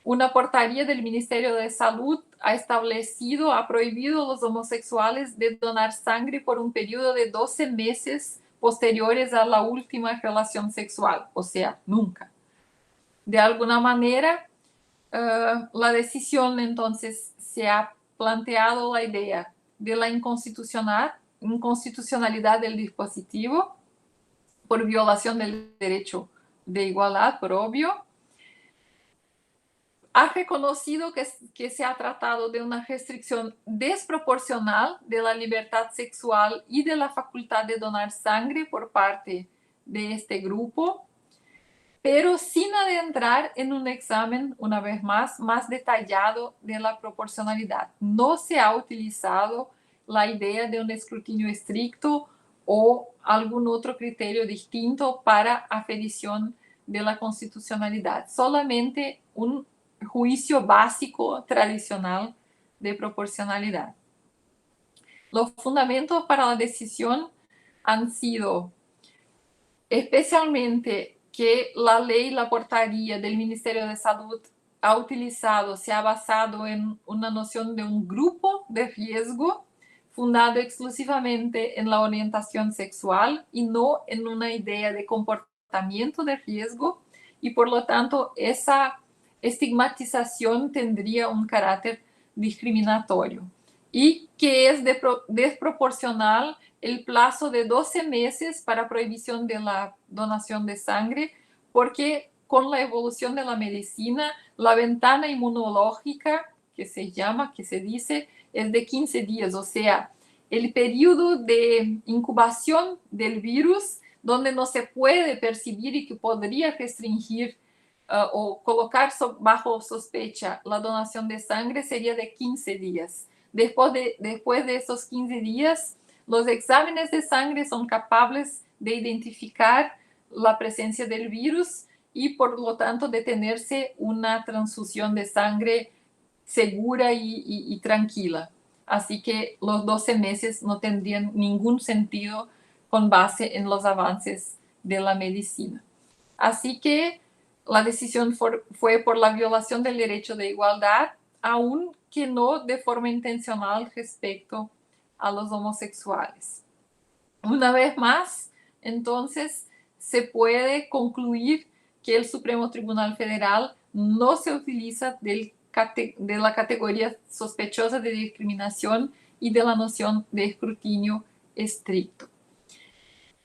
Una portaría del Ministerio de Salud ha prohibido a los homosexuales de donar sangre por un periodo de 12 meses posteriores a la última relación sexual, o sea, nunca. De alguna manera, la decisión entonces se ha planteado la idea de la inconstitucionalidad del dispositivo por violación del derecho de igualdad, por obvio. Ha reconocido que se ha tratado de una restricción desproporcional de la libertad sexual y de la facultad de donar sangre por parte de este grupo, pero sin adentrar en un examen, una vez más detallado de la proporcionalidad. No se ha utilizado la idea de un escrutinio estricto o algún otro criterio distinto para aferición de la constitucionalidad. Solamente un juicio básico tradicional de proporcionalidad. Los fundamentos para la decisión han sido especialmente que la ley, la portaría del Ministerio de Salud se ha basado en una noción de un grupo de riesgo fundado exclusivamente en la orientación sexual y no en una idea de comportamiento de riesgo, y por lo tanto esa estigmatización tendría un carácter discriminatorio, y que es desproporcional el plazo de 12 meses para prohibición de la donación de sangre, porque con la evolución de la medicina, la ventana inmunológica, que se dice, es de 15 días, o sea, el periodo de incubación del virus, donde no se puede percibir y que podría restringir o colocar bajo sospecha la donación de sangre, sería de 15 días. Después de esos 15 días, los exámenes de sangre son capaces de identificar la presencia del virus y por lo tanto detenerse una transfusión de sangre segura y tranquila. Así que los 12 meses no tendrían ningún sentido con base en los avances de la medicina. Así que la decisión fue por la violación del derecho de igualdad aunque no de forma intencional respecto a los homosexuales. Una vez más, entonces, se puede concluir que el Supremo Tribunal Federal no se utiliza de la categoría sospechosa de discriminación y de la noción de escrutinio estricto.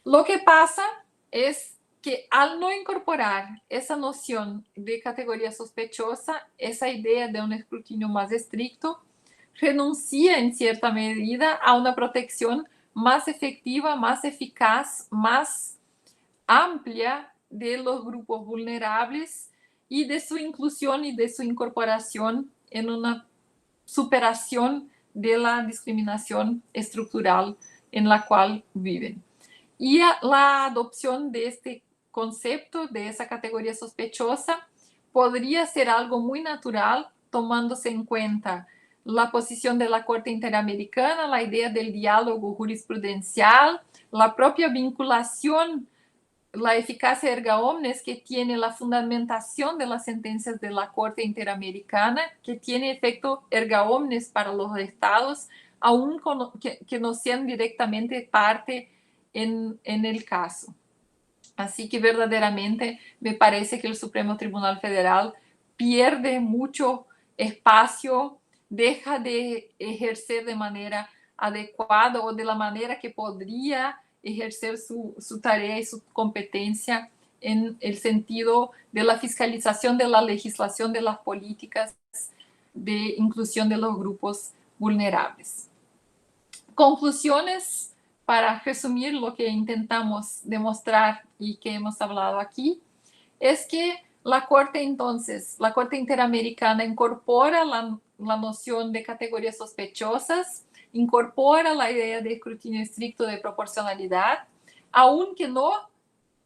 Lo que pasa es que al no incorporar esa noción de categoría sospechosa, esa idea de un escrutinio más estricto, renuncia en cierta medida a una protección más efectiva, más eficaz, más amplia de los grupos vulnerables y de su inclusión y de su incorporación en una superación de la discriminación estructural en la cual viven. Y la adopción de este concepto, de esa categoría sospechosa, podría ser algo muy natural, tomándose en cuenta la posición de la Corte Interamericana, la idea del diálogo jurisprudencial, la propia vinculación, la eficacia erga omnes que tiene la fundamentación de las sentencias de la Corte Interamericana, que tiene efecto erga omnes para los estados, aun que no sean directamente parte en el caso. Así que verdaderamente me parece que el Supremo Tribunal Federal pierde mucho espacio, deja de ejercer de manera adecuada o de la manera que podría ejercer su tarea y su competencia en el sentido de la fiscalización de la legislación de las políticas de inclusión de los grupos vulnerables. Conclusiones para resumir lo que intentamos demostrar y que hemos hablado aquí, es que la Corte Interamericana incorpora la noción de categorías sospechosas, incorpora la idea de escrutinio estricto de proporcionalidad, aunque no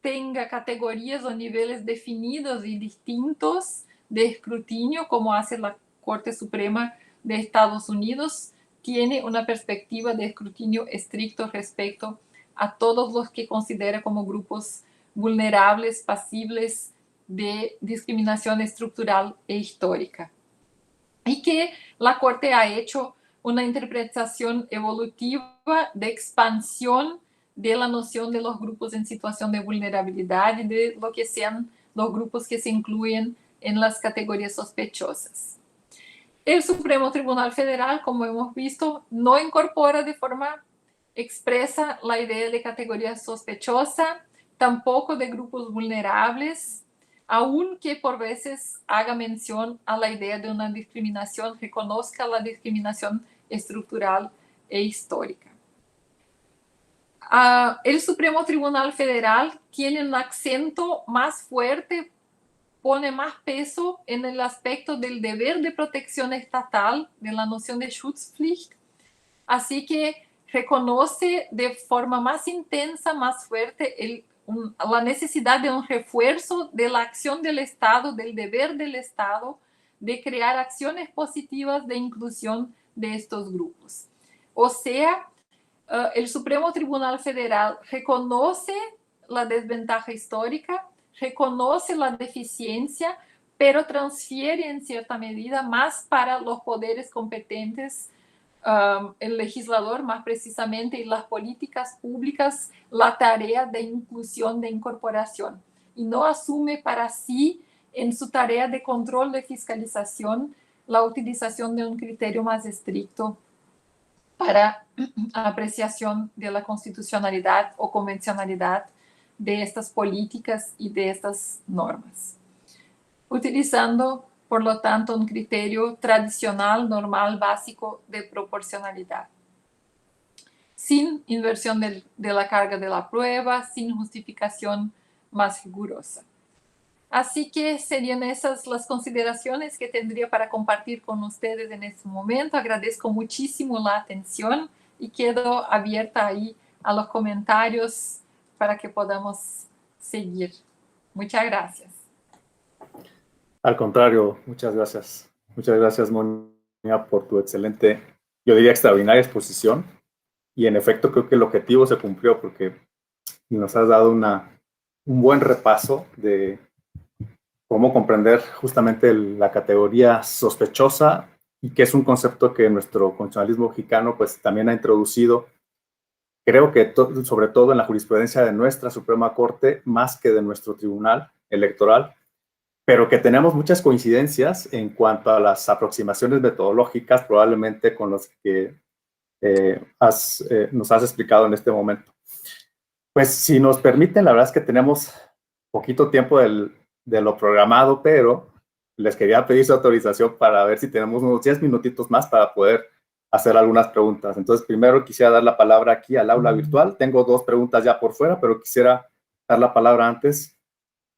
tenga categorías o niveles definidos y distintos de escrutinio, como hace la Corte Suprema de Estados Unidos, tiene una perspectiva de escrutinio estricto respecto a todos los que considera como grupos vulnerables, pasibles de discriminación estructural e histórica. Y que la Corte ha hecho una interpretación evolutiva de expansión de la noción de los grupos en situación de vulnerabilidad y de lo que sean los grupos que se incluyen en las categorías sospechosas. El Supremo Tribunal Federal, como hemos visto, no incorpora de forma expresa la idea de categoría sospechosa, tampoco de grupos vulnerables, aunque por veces haga mención a la idea de una discriminación, reconozca la discriminación estructural e histórica. El Supremo Tribunal Federal tiene un acento más fuerte, pone más peso en el aspecto del deber de protección estatal, de la noción de Schutzpflicht, así que reconoce de forma más intensa, más fuerte, la necesidad de un refuerzo de la acción del Estado, del deber del Estado, de crear acciones positivas de inclusión de estos grupos. O sea, el Supremo Tribunal Federal reconoce la desventaja histórica, reconoce la deficiencia, pero transfiere en cierta medida más para los poderes competentes, el legislador más precisamente, y las políticas públicas, la tarea de inclusión, de incorporación, y no asume para sí, en su tarea de control, de fiscalización, la utilización de un criterio más estricto para apreciación de la constitucionalidad o convencionalidad de estas políticas y de estas normas, utilizando, por lo tanto, un criterio tradicional, normal, básico de proporcionalidad, sin inversión de la carga de la prueba, sin justificación más rigurosa. Así que serían esas las consideraciones que tendría para compartir con ustedes en este momento. Agradezco muchísimo la atención y quedo abierta ahí a los comentarios para que podamos seguir. Muchas gracias. Al contrario, muchas gracias. Muchas gracias, Mónica, por tu excelente, yo diría extraordinaria exposición. Y en efecto, creo que el objetivo se cumplió porque nos has dado un buen repaso de cómo comprender justamente la categoría sospechosa y que es un concepto que nuestro constitucionalismo mexicano pues también ha introducido, creo que sobre todo en la jurisprudencia de nuestra Suprema Corte, más que de nuestro Tribunal Electoral, pero que tenemos muchas coincidencias en cuanto a las aproximaciones metodológicas, probablemente con los que nos has explicado en este momento. Pues si nos permiten, la verdad es que tenemos poquito tiempo de lo programado, pero les quería pedir su autorización para ver si tenemos unos 10 minutitos más para poder hacer algunas preguntas. Entonces, primero quisiera dar la palabra aquí al aula virtual. Tengo 2 preguntas ya por fuera, pero quisiera dar la palabra antes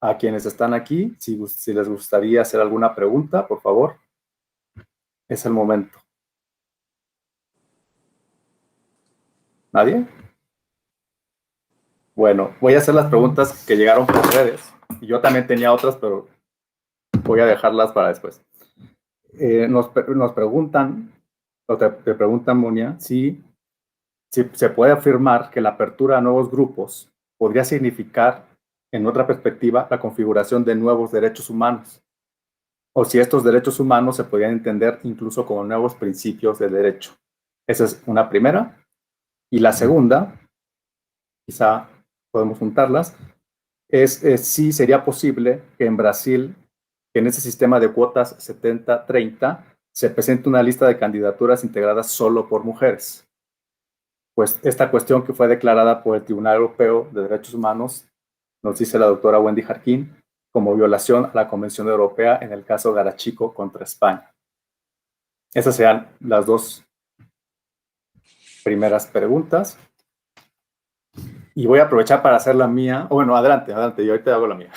a quienes están aquí. Si les gustaría hacer alguna pregunta, por favor, es el momento. ¿Nadie? Bueno, voy a hacer las preguntas que llegaron por redes. Yo también tenía otras, pero voy a dejarlas para después. Nos preguntan, o te preguntan, Monia, si se puede afirmar que la apertura a nuevos grupos podría significar, en otra perspectiva, la configuración de nuevos derechos humanos, o si estos derechos humanos se podrían entender incluso como nuevos principios de derecho. Esa es una primera. Y la segunda, quizá podemos juntarlas, es si sería posible que en Brasil, que en ese sistema de cuotas 70-30, se presente una lista de candidaturas integradas solo por mujeres. Pues esta cuestión que fue declarada por el Tribunal Europeo de Derechos Humanos, nos dice la doctora Wendy Jarquín, como violación a la Convención Europea en el caso Garachico contra España. Esas serían las 2 primeras preguntas. Y voy a aprovechar para hacer la mía. Bueno, adelante, yo ahorita hago la mía.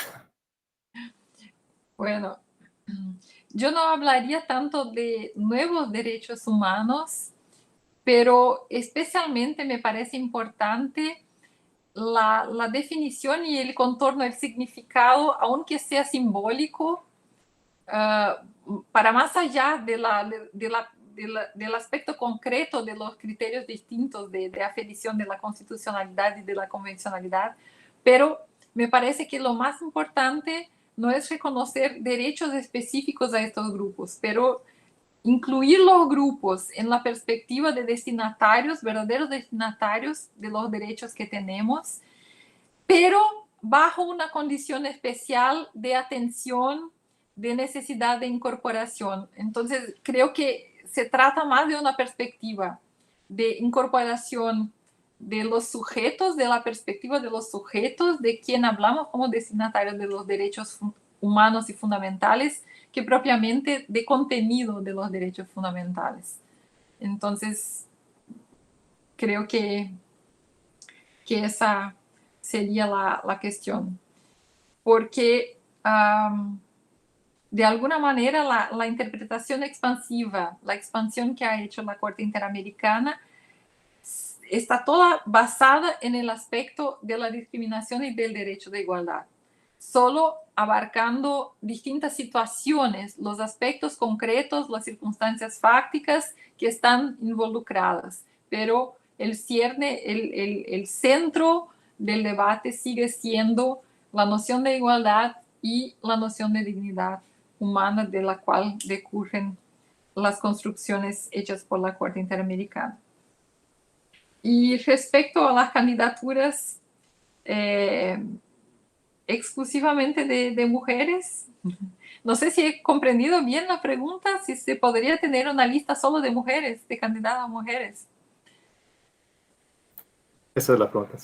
Bueno, yo no hablaría tanto de nuevos derechos humanos, pero especialmente me parece importante la definición y el contorno, el significado, aunque sea simbólico, para más allá del aspecto concreto de los criterios distintos de aferición de la constitucionalidad y de la convencionalidad, pero me parece que lo más importante no es reconocer derechos específicos a estos grupos, pero incluir los grupos en la perspectiva de destinatarios, verdaderos destinatarios de los derechos que tenemos, pero bajo una condición especial de atención, de necesidad de incorporación. Entonces, creo que se trata más de una perspectiva de incorporación de los sujetos, de la perspectiva de los sujetos, de quien hablamos como destinatarios de los derechos humanos y fundamentales, que propiamente de contenido de los derechos fundamentales. Entonces, creo que esa sería la cuestión. Porque, de alguna manera, la interpretación expansiva, la expansión que ha hecho la Corte Interamericana, está toda basada en el aspecto de la discriminación y del derecho de igualdad, solo abarcando distintas situaciones, los aspectos concretos, las circunstancias fácticas que están involucradas, pero el cierne, el centro del debate sigue siendo la noción de igualdad y la noción de dignidad humana de la cual decurren las construcciones hechas por la Corte Interamericana. Y respecto a las candidaturas exclusivamente de mujeres, no sé si he comprendido bien la pregunta, si se podría tener una lista solo de mujeres, de candidatas a mujeres. Esa es la pregunta.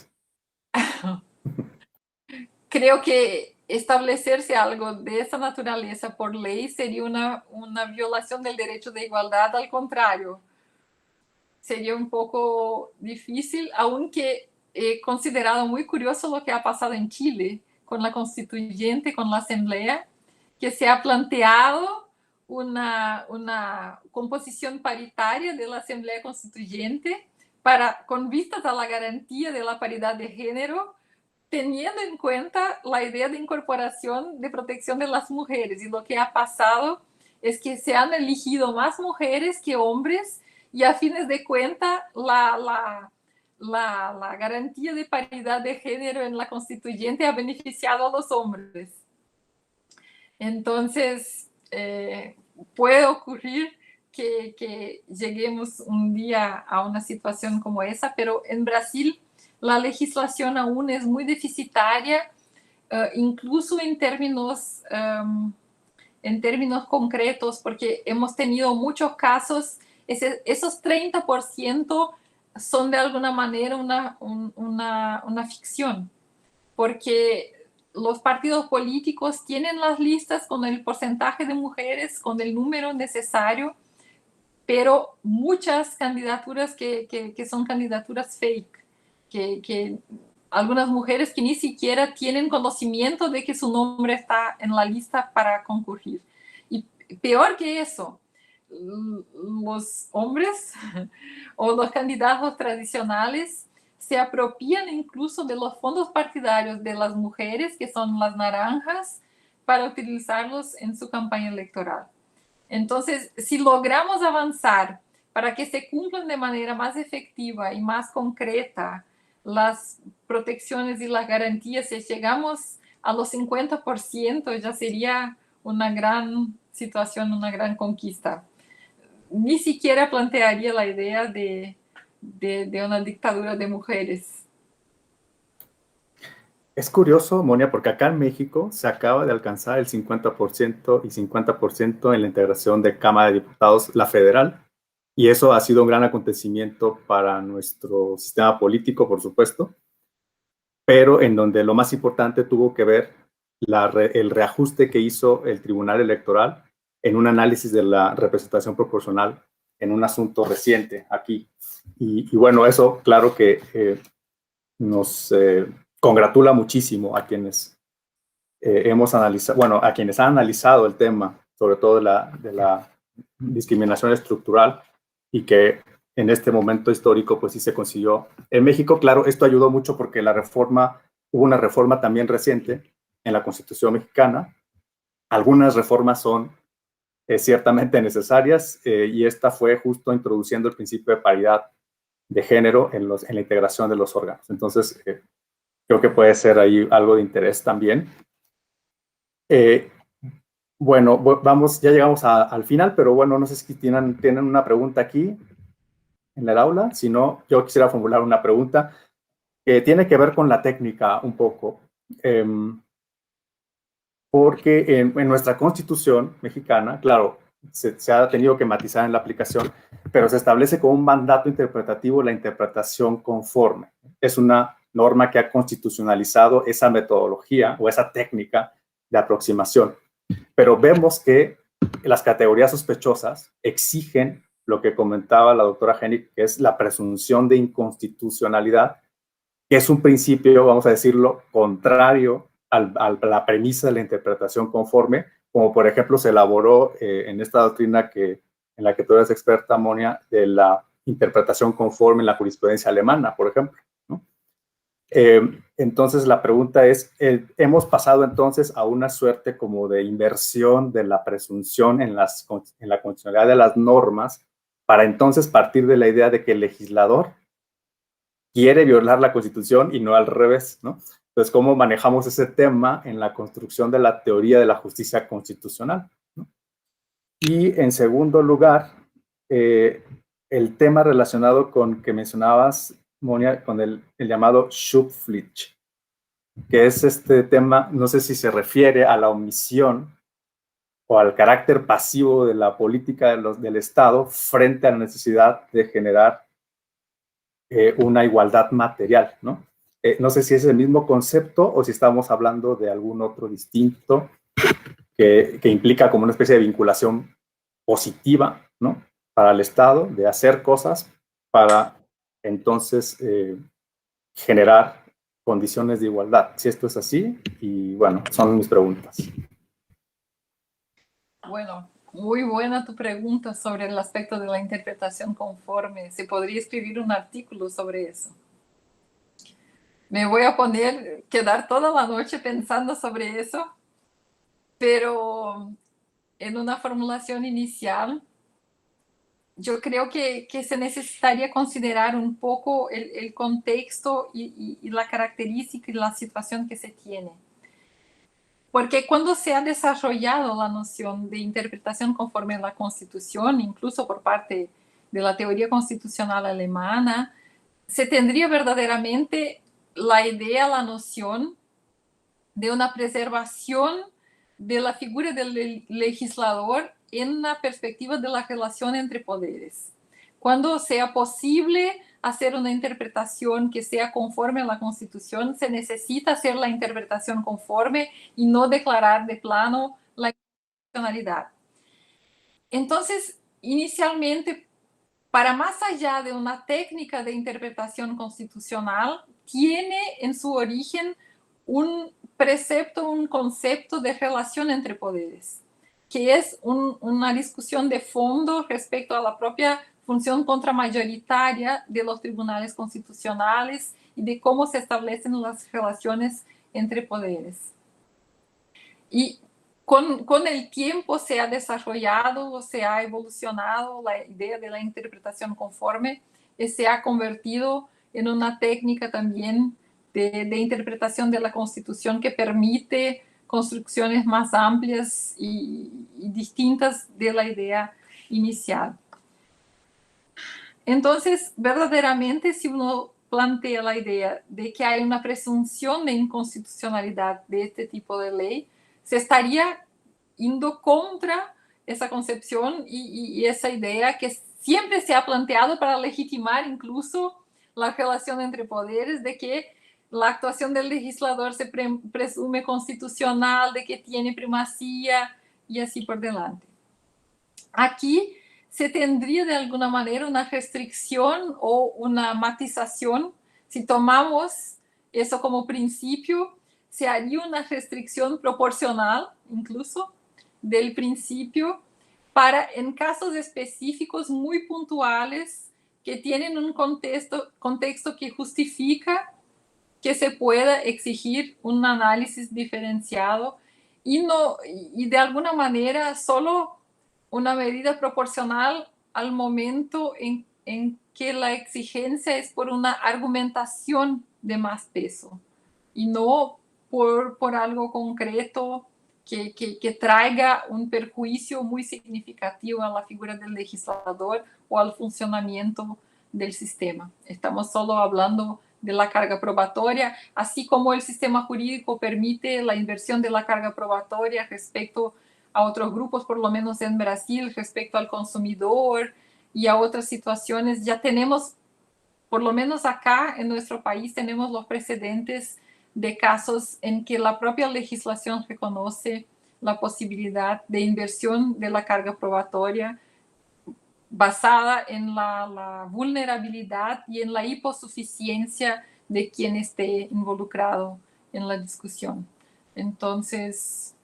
Creo que establecerse algo de esa naturaleza por ley sería una violación del derecho de igualdad, al contrario. Sería un poco difícil, aunque he considerado muy curioso lo que ha pasado en Chile con la constituyente, con la asamblea, que se ha planteado una composición paritaria de la asamblea constituyente con vistas a la garantía de la paridad de género, teniendo en cuenta la idea de incorporación de protección de las mujeres. Y lo que ha pasado es que se han elegido más mujeres que hombres, y a fines de cuentas la garantía de paridad de género en la constituyente ha beneficiado a los hombres. Entonces, puede ocurrir que lleguemos un día a una situación como esa, pero en Brasil la legislación aún es muy deficitaria, incluso en términos concretos, porque hemos tenido muchos casos, esos 30% son de alguna manera una ficción, porque los partidos políticos tienen las listas con el porcentaje de mujeres, con el número necesario, pero muchas candidaturas que son candidaturas fake, que algunas mujeres que ni siquiera tienen conocimiento de que su nombre está en la lista para concurrir. Y peor que eso, los hombres o los candidatos tradicionales se apropian incluso de los fondos partidarios de las mujeres, que son las naranjas, para utilizarlos en su campaña electoral. Entonces, si logramos avanzar para que se cumplan de manera más efectiva y más concreta las protecciones y las garantías, si llegamos a los 50%, ya sería una gran situación, una gran conquista. Ni siquiera plantearía la idea de una dictadura de mujeres. Es curioso, Monia, porque acá en México se acaba de alcanzar el 50% y 50% en la integración de Cámara de Diputados, la federal, y eso ha sido un gran acontecimiento para nuestro sistema político, por supuesto, pero en donde lo más importante tuvo que ver el reajuste que hizo el Tribunal Electoral en un análisis de la representación proporcional en un asunto reciente aquí. Y bueno, eso claro que nos congratula muchísimo a quienes hemos analizado, bueno, a quienes han analizado el tema, sobre todo de la discriminación estructural, y que en este momento histórico pues sí se consiguió. En México, claro, esto ayudó mucho porque hubo una reforma también reciente en la Constitución mexicana. Algunas reformas son ciertamente necesarias y esta fue justo introduciendo el principio de paridad de género en la integración de los órganos. Entonces, creo que puede ser ahí algo de interés también. Bueno, vamos, ya llegamos al final, pero bueno, no sé si tienen una pregunta aquí en el aula. Si no, yo quisiera formular una pregunta que tiene que ver con la técnica un poco. Porque en nuestra Constitución mexicana, claro, se ha tenido que matizar en la aplicación, pero se establece como un mandato interpretativo la interpretación conforme. Es una norma que ha constitucionalizado esa metodología o esa técnica de aproximación. Pero vemos que las categorías sospechosas exigen lo que comentaba la doctora Hennig, que es la presunción de inconstitucionalidad, que es un principio, vamos a decirlo, contrario a la premisa de la interpretación conforme, como por ejemplo se elaboró en esta doctrina en la que tú eres experta, Monia, de la interpretación conforme en la jurisprudencia alemana, por ejemplo, ¿no? Entonces la pregunta es, hemos pasado entonces a una suerte como de inversión de la presunción en la constitucionalidad de las normas, para entonces partir de la idea de que el legislador quiere violar la Constitución y no al revés, ¿no? Entonces, ¿cómo manejamos ese tema en la construcción de la teoría de la justicia constitucional, ¿no? Y en segundo lugar, el tema relacionado con que mencionabas, Monia, con el llamado Schupfpflicht, que es este tema, no sé si se refiere a la omisión o al carácter pasivo de la política del Estado frente a la necesidad de generar una igualdad material, ¿no? No sé si es el mismo concepto o si estamos hablando de algún otro distinto que implica como una especie de vinculación positiva, ¿no? Para el Estado, de hacer cosas para entonces generar condiciones de igualdad. Si esto es así, y bueno, son mis preguntas. Bueno, muy buena tu pregunta sobre el aspecto de la interpretación conforme. Se podría escribir un artículo sobre eso. Me voy a quedar toda la noche pensando sobre eso, pero en una formulación inicial, yo creo que se necesitaría considerar un poco el contexto y la característica y la situación que se tiene. Porque cuando se ha desarrollado la noción de interpretación conforme a la Constitución, incluso por parte de la teoría constitucional alemana, se tendría verdaderamente la idea, la noción de una preservación de la figura del legislador en la perspectiva de la relación entre poderes. Cuando sea posible hacer una interpretación que sea conforme a la Constitución, se necesita hacer la interpretación conforme y no declarar de plano la inconstitucionalidad. Entonces, inicialmente, para más allá de una técnica de interpretación constitucional, tiene en su origen un precepto, un concepto de relación entre poderes, que es una discusión de fondo respecto a la propia función contramayoritaria de los tribunales constitucionales y de cómo se establecen las relaciones entre poderes. Y con el tiempo se ha desarrollado, se ha evolucionado la idea de la interpretación conforme y se ha convertido en una técnica también de interpretación de la Constitución que permite construcciones más amplias y distintas de la idea inicial. Entonces, verdaderamente, si uno plantea la idea de que hay una presunción de inconstitucionalidad de este tipo de ley, se estaría indo contra esa concepción y esa idea que siempre se ha planteado para legitimar incluso la relación entre poderes, de que la actuación del legislador se presume constitucional, de que tiene primacía y así por delante. Aquí se tendría de alguna manera una restricción o una matización. Si tomamos eso como principio, se haría una restricción proporcional, incluso, del principio, para en casos específicos muy puntuales que tienen un contexto que justifica que se pueda exigir un análisis diferenciado y de alguna manera solo una medida proporcional al momento en que la exigencia es por una argumentación de más peso y no por algo concreto que traiga un perjuicio muy significativo a la figura del legislador o al funcionamiento del sistema. Estamos solo hablando de la carga probatoria, así como el sistema jurídico permite la inversión de la carga probatoria respecto a otros grupos, por lo menos en Brasil, respecto al consumidor y a otras situaciones. Ya tenemos, por lo menos acá en nuestro país, tenemos los precedentes de casos en que la propia legislación reconoce la posibilidad de inversión de la carga probatoria basada en la vulnerabilidad y en la hiposuficiencia de quien esté involucrado en la discusión. Entonces,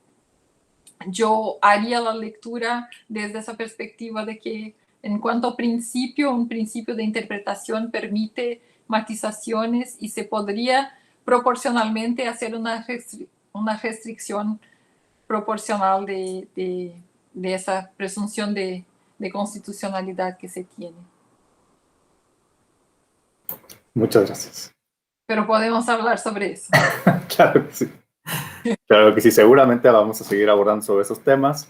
yo haría la lectura desde esa perspectiva de que en cuanto a principio, un principio de interpretación permite matizaciones y se podría proporcionalmente hacer una restricción proporcional de esa presunción de constitucionalidad que se tiene. Muchas gracias. Pero podemos hablar sobre eso. Claro que sí. Claro que sí, seguramente vamos a seguir abordando sobre esos temas.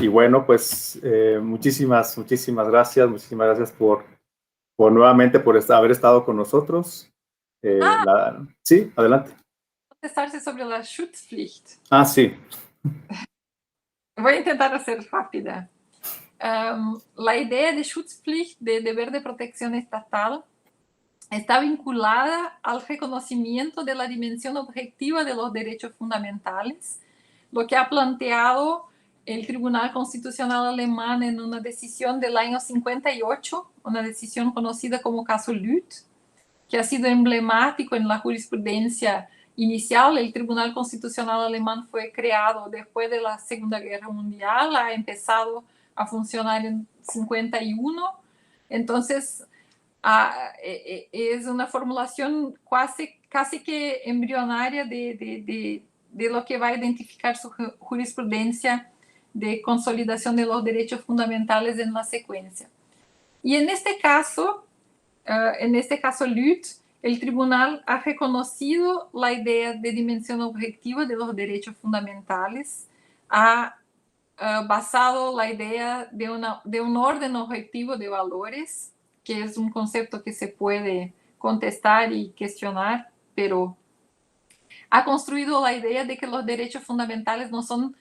Y bueno, pues muchísimas gracias por nuevamente por haber estado con nosotros. Sí, adelante. Contestarse sobre la Schutzpflicht. Sí. Voy a intentar ser rápida. La idea de Schutzpflicht, de deber de protección estatal, está vinculada al reconocimiento de la dimensión objetiva de los derechos fundamentales, lo que ha planteado el Tribunal Constitucional Alemán en una decisión del año 58, una decisión conocida como caso Lüth, que ha sido emblemático en la jurisprudencia inicial. El Tribunal Constitucional Alemán fue creado después de la Segunda Guerra Mundial, ha empezado a funcionar en 51, entonces es una formulación casi que embrionaria de lo que va a identificar su jurisprudencia de consolidación de los derechos fundamentales en la secuencia. Y en este caso Lüth, el tribunal ha reconocido la idea de dimensión objetiva de los derechos fundamentales, ha basado la idea de un orden objetivo de valores, que es un concepto que se puede contestar y cuestionar, pero ha construido la idea de que los derechos fundamentales no son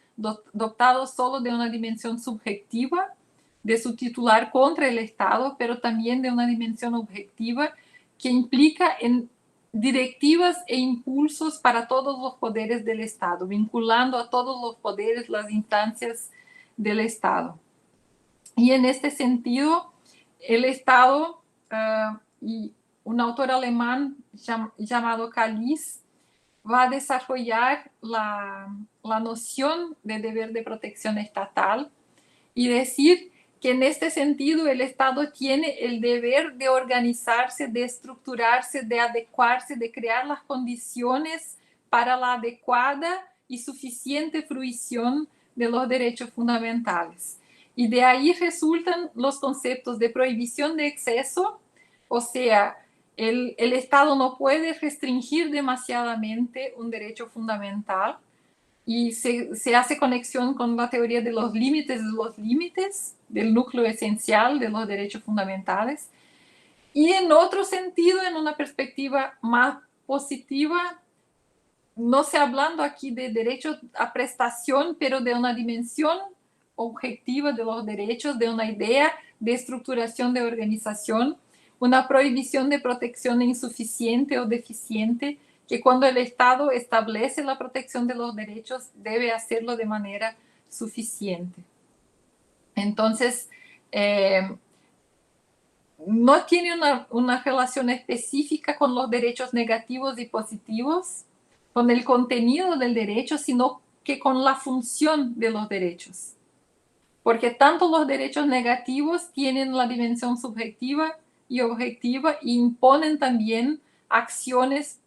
dotados solo de una dimensión subjetiva de su titular contra el Estado, pero también de una dimensión objetiva que implica en directivas e impulsos para todos los poderes del Estado, vinculando a todos los poderes las instancias del Estado. Y en este sentido, el Estado y un autor alemán llamado Kalis va a desarrollar la noción de deber de protección estatal y decir que en este sentido el Estado tiene el deber de organizarse, de estructurarse, de adecuarse, de crear las condiciones para la adecuada y suficiente fruición de los derechos fundamentales. Y de ahí resultan los conceptos de prohibición de exceso, o sea, el Estado no puede restringir demasiadamente un derecho fundamental, y se hace conexión con la teoría de los límites del núcleo esencial de los derechos fundamentales. Y en otro sentido, en una perspectiva más positiva, no se hablando aquí de derecho a prestación, pero de una dimensión objetiva de los derechos, de una idea de estructuración de organización, una prohibición de protección insuficiente o deficiente, que cuando el Estado establece la protección de los derechos debe hacerlo de manera suficiente. Entonces, no tiene una relación específica con los derechos negativos y positivos, con el contenido del derecho, sino que con la función de los derechos. Porque tanto los derechos negativos tienen la dimensión subjetiva y objetiva e imponen también acciones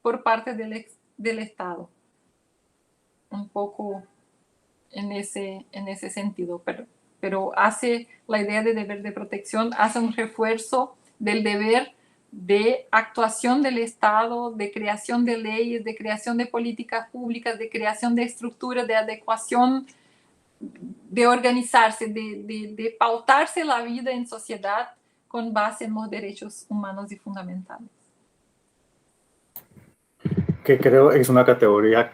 por parte del Estado. Un poco en ese sentido, pero hace la idea de deber de protección, hace un refuerzo del deber de actuación del Estado, de creación de leyes, de creación de políticas públicas, de creación de estructuras, de adecuación, de organizarse, de pautarse la vida en sociedad con base en los derechos humanos y fundamentales. Que creo es una categoría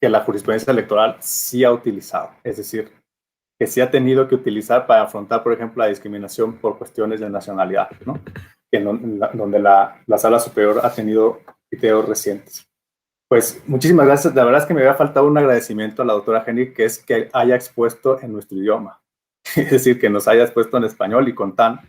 que la jurisprudencia electoral sí ha utilizado, es decir, que sí ha tenido que utilizar para afrontar, por ejemplo, la discriminación por cuestiones de nacionalidad, ¿no? Donde la Sala Superior ha tenido criterios recientes. Pues muchísimas gracias. La verdad es que me había faltado un agradecimiento a la doctora Hennig, que es que haya expuesto en nuestro idioma, es decir, que nos haya expuesto en español y con tan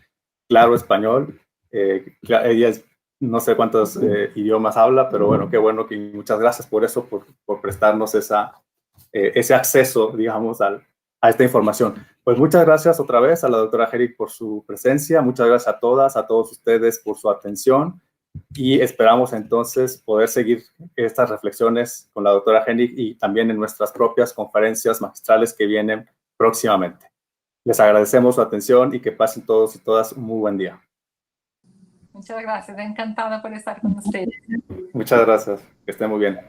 claro español. Ella es, no sé cuántos idiomas habla, pero bueno, qué bueno, que muchas gracias por eso, por prestarnos ese acceso, digamos, a esta información. Pues muchas gracias otra vez a la doctora Hennig por su presencia, muchas gracias a todas, a todos ustedes por su atención, y esperamos entonces poder seguir estas reflexiones con la doctora Hennig y también en nuestras propias conferencias magistrales que vienen próximamente. Les agradecemos su atención y que pasen todos y todas un muy buen día. Muchas gracias, encantada por estar con ustedes. Muchas gracias, que estén muy bien.